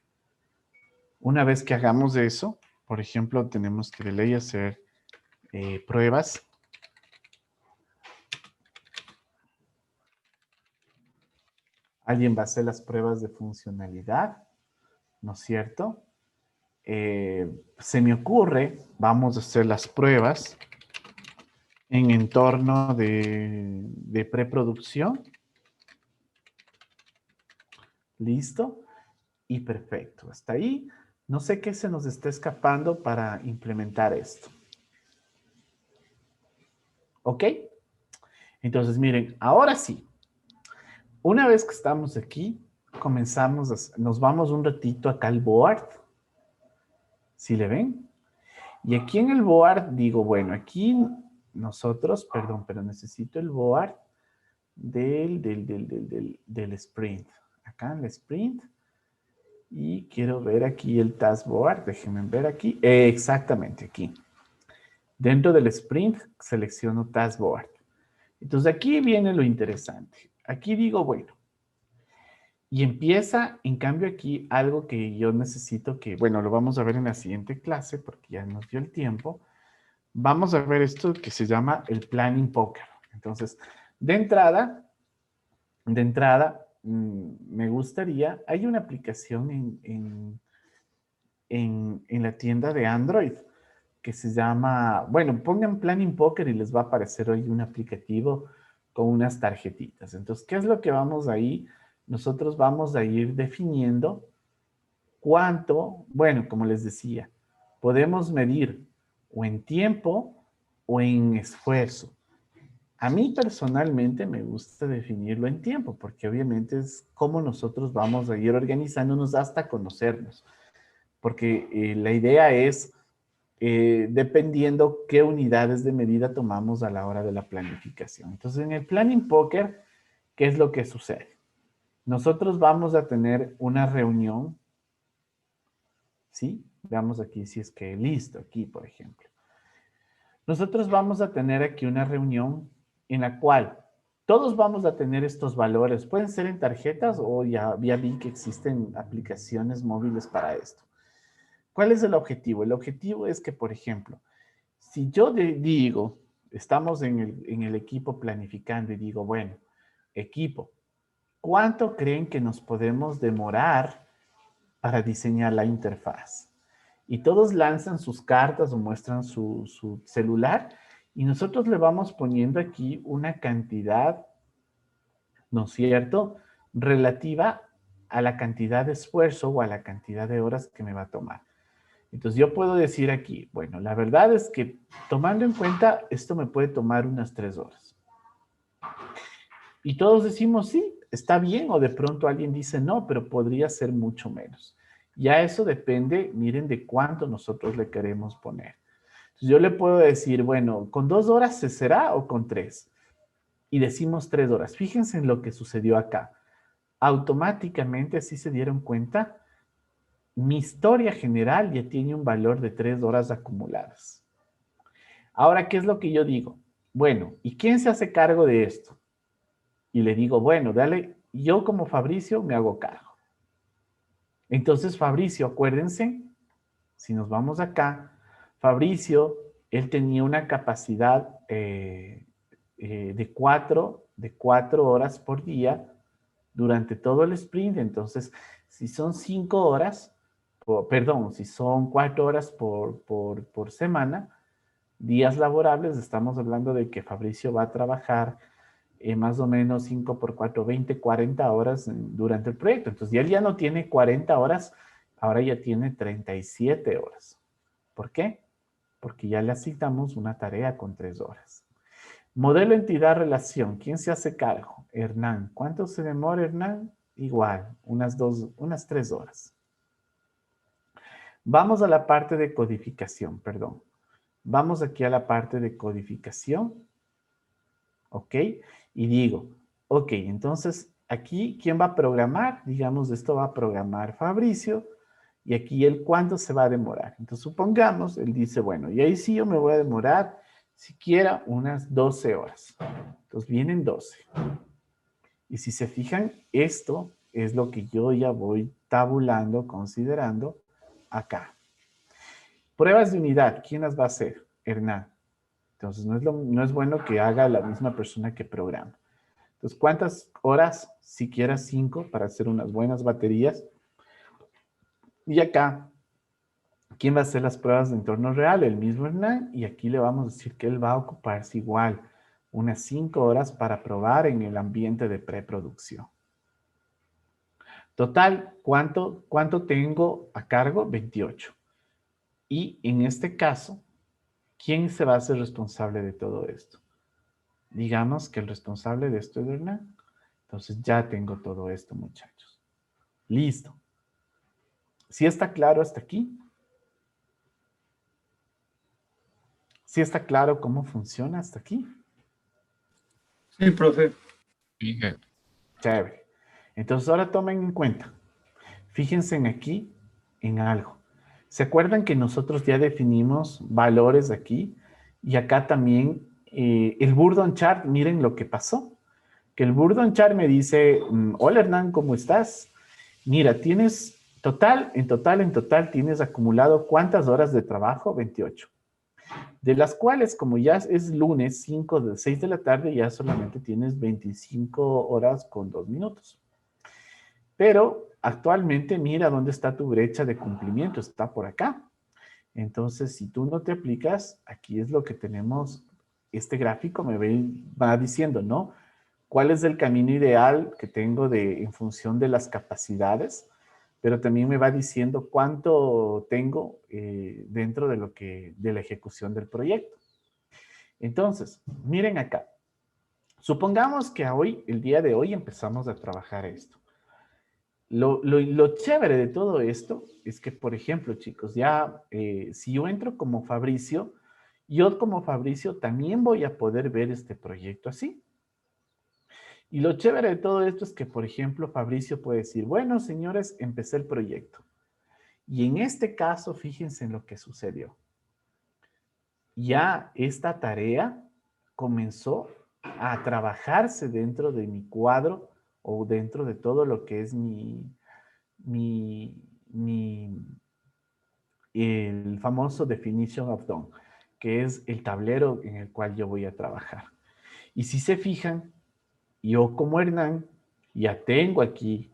Una vez que hagamos eso, por ejemplo, tenemos que de ley hacer pruebas. Alguien va a hacer las pruebas de funcionalidad, ¿no es cierto? Se me ocurre, vamos a hacer las pruebas en entorno de preproducción. Listo. Y perfecto. Hasta ahí. No sé qué se nos está escapando para implementar esto. ¿Ok? Entonces, miren, ahora sí. Una vez que estamos aquí, nos vamos un ratito acá al board. ¿Sí le ven? Y aquí en el board digo, bueno, aquí nosotros, perdón, pero necesito el board del sprint. Acá en el sprint. Y quiero ver aquí el taskboard. Déjenme ver aquí. Exactamente, aquí. Dentro del sprint selecciono taskboard. Entonces aquí viene lo interesante. Aquí digo, bueno. Y empieza, en cambio aquí, algo que yo necesito que, bueno, lo vamos a ver en la siguiente clase porque ya nos dio el tiempo. Vamos a ver esto que se llama el Planning Poker. Entonces, de entrada, me gustaría, hay una aplicación en la tienda de Android que se llama, bueno, pongan Planning Poker y les va a aparecer hoy un aplicativo con unas tarjetitas. Entonces, ¿qué es lo que vamos ahí? Nosotros vamos a ir definiendo cuánto, bueno, como les decía, podemos medir o en tiempo o en esfuerzo. A mí personalmente me gusta definirlo en tiempo, porque obviamente es como nosotros vamos a ir organizándonos hasta conocernos. Porque la idea es, dependiendo qué unidades de medida tomamos a la hora de la planificación. Entonces, en el Planning Poker, ¿qué es lo que sucede? Nosotros vamos a tener una reunión, ¿sí? Veamos aquí si es que listo, aquí, por ejemplo. Nosotros vamos a tener aquí una reunión en la cual todos vamos a tener estos valores. Pueden ser en tarjetas o ya vi que existen aplicaciones móviles para esto. ¿Cuál es el objetivo? El objetivo es que, por ejemplo, si yo digo, estamos en el equipo planificando y digo, bueno, equipo, ¿cuánto creen que nos podemos demorar para diseñar la interfaz? Y todos lanzan sus cartas o muestran su celular y nosotros le vamos poniendo aquí una cantidad, ¿no es cierto?, relativa a la cantidad de esfuerzo o a la cantidad de horas que me va a tomar. Entonces yo puedo decir aquí, bueno, la verdad es que tomando en cuenta, esto me puede tomar unas 3 horas. Y todos decimos, sí, está bien, o de pronto alguien dice, no, pero podría ser mucho menos. Ya eso depende, miren, de cuánto nosotros le queremos poner. Entonces yo le puedo decir, bueno, ¿con 2 horas se será o con 3? Y decimos 3 horas. Fíjense en lo que sucedió acá. Automáticamente, si se dieron cuenta, mi historia general ya tiene un valor de 3 horas acumuladas. Ahora, ¿qué es lo que yo digo? Bueno, ¿y quién se hace cargo de esto? Y le digo, bueno, dale, yo como Fabricio me hago cargo. Entonces, Fabricio, acuérdense, si nos vamos acá, Fabricio, él tenía una capacidad de 4 horas por día durante todo el sprint. Entonces, si son 5 horas, perdón, si son 4 horas por semana, días laborables, estamos hablando de que Fabricio va a trabajar más o menos 5 por 4, 20, 40 horas durante el proyecto. Entonces, él ya no tiene 40 horas, ahora ya tiene 37 horas. ¿Por qué? Porque ya le asignamos una tarea con 3 horas. Modelo entidad relación. ¿Quién se hace cargo? Hernán. ¿Cuánto se demora, Hernán? Igual, unas 3 horas. Vamos a la parte de codificación, perdón. Vamos aquí a la parte de codificación. ¿Ok? Y digo, ok, entonces aquí, ¿quién va a programar? Digamos, esto va a programar Fabricio. Y aquí el cuánto se va a demorar. Entonces, supongamos, él dice, bueno, y ahí sí yo me voy a demorar siquiera unas 12 horas. Entonces, vienen 12. Y si se fijan, esto es lo que yo ya voy tabulando, considerando acá. Pruebas de unidad, ¿quién las va a hacer? Hernán. Entonces, no es bueno que haga la misma persona que programa. Entonces, ¿cuántas horas? Siquiera 5 para hacer unas buenas baterías. Y acá, ¿quién va a hacer las pruebas de entorno real? El mismo Hernán. Y aquí le vamos a decir que él va a ocuparse igual unas 5 horas para probar en el ambiente de preproducción. Total, ¿cuánto tengo a cargo? 28. Y en este caso, ¿quién se va a hacer responsable de todo esto? Digamos que el responsable de esto es Hernán. Entonces ya tengo todo esto, muchachos. Listo. ¿Sí está claro hasta aquí? ¿Sí está claro cómo funciona hasta aquí? Sí, profe. Sí, jefe. Chévere. Entonces ahora tomen en cuenta. Fíjense en aquí, en algo. ¿Se acuerdan que nosotros ya definimos valores aquí? Y acá también el Burdon Chart, miren lo que pasó. Que el Burdon Chart me dice, hola Hernán, ¿cómo estás? Mira, tienes en total, tienes acumulado ¿cuántas horas de trabajo? 28. De las cuales, como ya es lunes, 6 de la tarde, ya solamente tienes 25 horas con 2 minutos. Pero actualmente mira dónde está tu brecha de cumplimiento, está por acá. Entonces, si tú no te aplicas, aquí es lo que tenemos, este gráfico va diciendo, ¿no? ¿Cuál es el camino ideal que tengo en función de las capacidades? Pero también me va diciendo cuánto tengo dentro de la ejecución del proyecto. Entonces, miren acá. Supongamos que el día de hoy, empezamos a trabajar esto. Lo chévere de todo esto es que, por ejemplo, chicos, ya si yo entro como Fabricio, yo como Fabricio también voy a poder ver este proyecto así. Y lo chévere de todo esto es que, por ejemplo, Fabricio puede decir, bueno, señores, empecé el proyecto. Y en este caso, fíjense en lo que sucedió. Ya esta tarea comenzó a trabajarse dentro de mi cuadro o dentro de todo lo que es el famoso Definition of Done, que es el tablero en el cual yo voy a trabajar. Y si se fijan, yo como Hernán Ya tengo aquí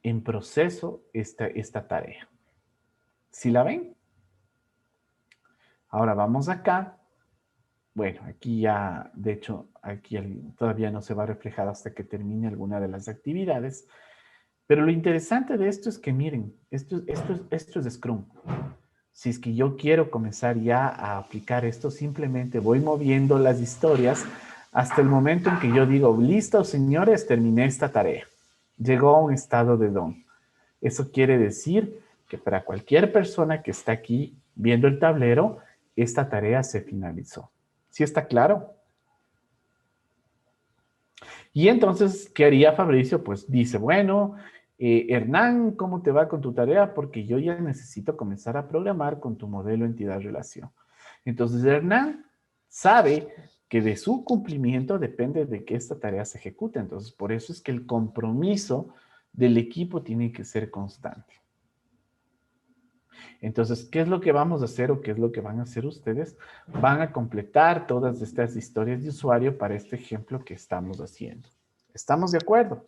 en proceso esta tarea. ¿Sí la ven? Ahora vamos acá. Bueno, aquí ya, de hecho, aquí todavía no se va a reflejar hasta que termine alguna de las actividades. Pero lo interesante de esto es que miren, esto es Scrum. Si es que yo quiero comenzar ya a aplicar esto, simplemente voy moviendo las historias hasta el momento en que yo digo, listo, señores, terminé esta tarea. Llegó a un estado de don. Eso quiere decir que para cualquier persona que está aquí viendo el tablero, esta tarea se finalizó. ¿Sí está claro? Y entonces, ¿qué haría Fabricio? Pues dice, bueno, Hernán, ¿cómo te va con tu tarea? Porque yo ya necesito comenzar a programar con tu modelo entidad-relación. Entonces, Hernán sabe que de su cumplimiento depende de que esta tarea se ejecute. Entonces, por eso es que el compromiso del equipo tiene que ser constante. Entonces, ¿qué es lo que vamos a hacer o qué es lo que van a hacer ustedes? Van a completar todas estas historias de usuario para este ejemplo que estamos haciendo. ¿Estamos de acuerdo?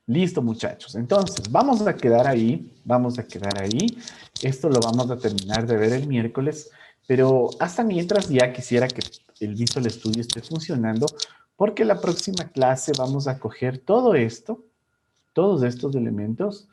Listo, muchachos. Entonces, vamos a quedar ahí, vamos a quedar ahí. Esto lo vamos a terminar de ver el miércoles, pero hasta mientras ya quisiera que el Visual Studio esté funcionando, porque la próxima clase vamos a coger todo esto, todos estos elementos,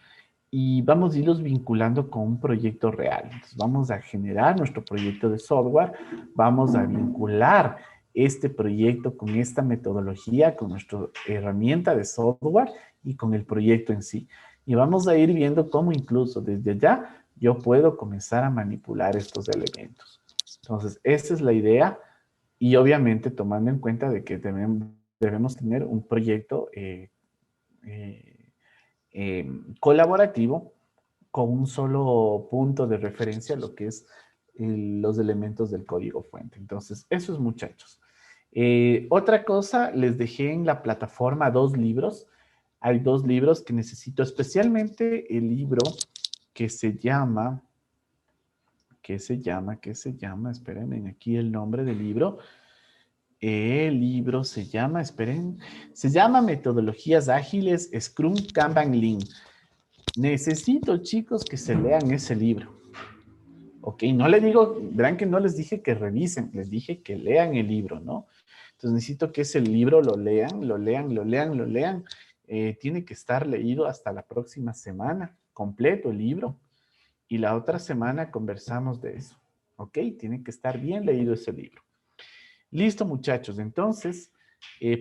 y vamos a irlos vinculando con un proyecto real. Entonces, vamos a generar nuestro proyecto de software, vamos a vincular este proyecto con esta metodología, con nuestra herramienta de software y con el proyecto en sí. Y vamos a ir viendo cómo incluso desde allá yo puedo comenzar a manipular estos elementos. Entonces, esa es la idea y obviamente tomando en cuenta de que debemos tener un proyecto colaborativo con un solo punto de referencia a lo que es los elementos del código fuente. Entonces, eso es, muchachos. Otra cosa, les dejé en la plataforma 2 libros. Hay 2 libros que necesito, especialmente el libro que se llama, espérenme, aquí el nombre del libro. El libro se llama, esperen, se llama Metodologías Ágiles, Scrum, Kanban, Lean. Necesito, chicos, que se lean ese libro. Ok, no le digo, verán que no les dije que revisen, les dije que lean el libro, ¿no? Entonces necesito que ese libro lo lean, lo lean, lo lean, lo lean. Tiene que estar leído hasta la próxima semana, completo el libro. Y la otra semana conversamos de eso. Ok, tiene que estar bien leído ese libro. Listo, muchachos. Entonces,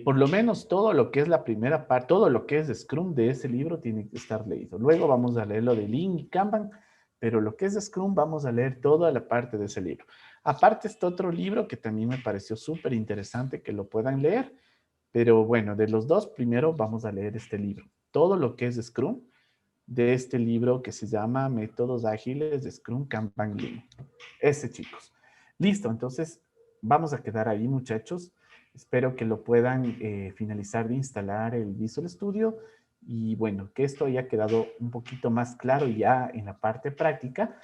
por lo menos todo lo que es la primera parte, todo lo que es de Scrum de ese libro tiene que estar leído. Luego vamos a leer lo de Lean y Kanban, pero lo que es de Scrum vamos a leer toda la parte de ese libro. Aparte está otro libro que también me pareció súper interesante que lo puedan leer, pero bueno, de los dos, primero vamos a leer este libro. Todo lo que es de Scrum, de este libro que se llama Métodos Ágiles de Scrum, Kanban, Lean. Ese, chicos. Listo, entonces vamos a quedar ahí, muchachos. Espero que lo puedan finalizar de instalar el Visual Studio y bueno, que esto haya quedado un poquito más claro ya en la parte práctica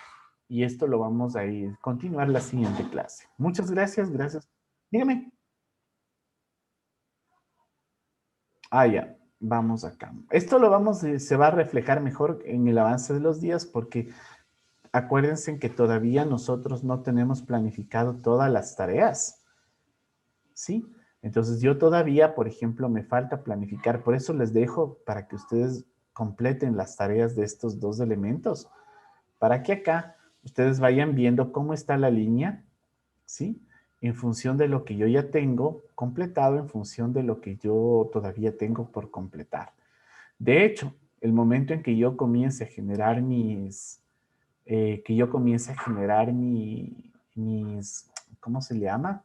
y esto lo vamos a ir continuar la siguiente clase. Muchas gracias, gracias. Dígame. Ah, ya, vamos acá. Esto lo se va a reflejar mejor en el avance de los días porque acuérdense que todavía nosotros no tenemos planificado todas las tareas, ¿sí? Entonces yo todavía, por ejemplo, me falta planificar, por eso les dejo para que ustedes completen las tareas de estos 2 elementos, para que acá ustedes vayan viendo cómo está la línea, ¿sí? En función de lo que yo ya tengo completado, en función de lo que yo todavía tengo por completar. De hecho, el momento en que yo comience a generar mis, ¿cómo se le llama?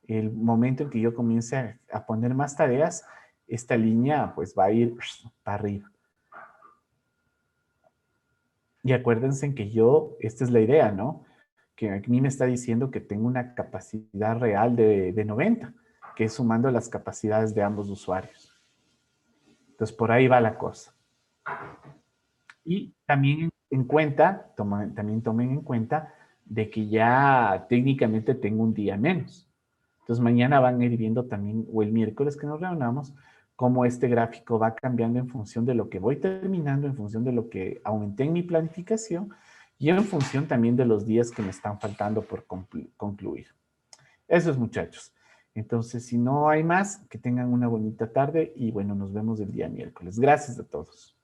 El momento en que yo comience a poner más tareas, esta línea pues va a ir para arriba. Y acuérdense que esta es la idea, ¿no? Que a mí me está diciendo que tengo una capacidad real de 90, que es sumando las capacidades de ambos usuarios. Entonces, por ahí va la cosa. Y también también tomen en cuenta de que ya técnicamente tengo un día menos. Entonces mañana van a ir viendo también, o el miércoles que nos reunamos, cómo este gráfico va cambiando en función de lo que voy terminando, en función de lo que aumenté en mi planificación y en función también de los días que me están faltando por concluir. Eso es, muchachos. Entonces, si no hay más, que tengan una bonita tarde y bueno, nos vemos el día miércoles. Gracias a todos.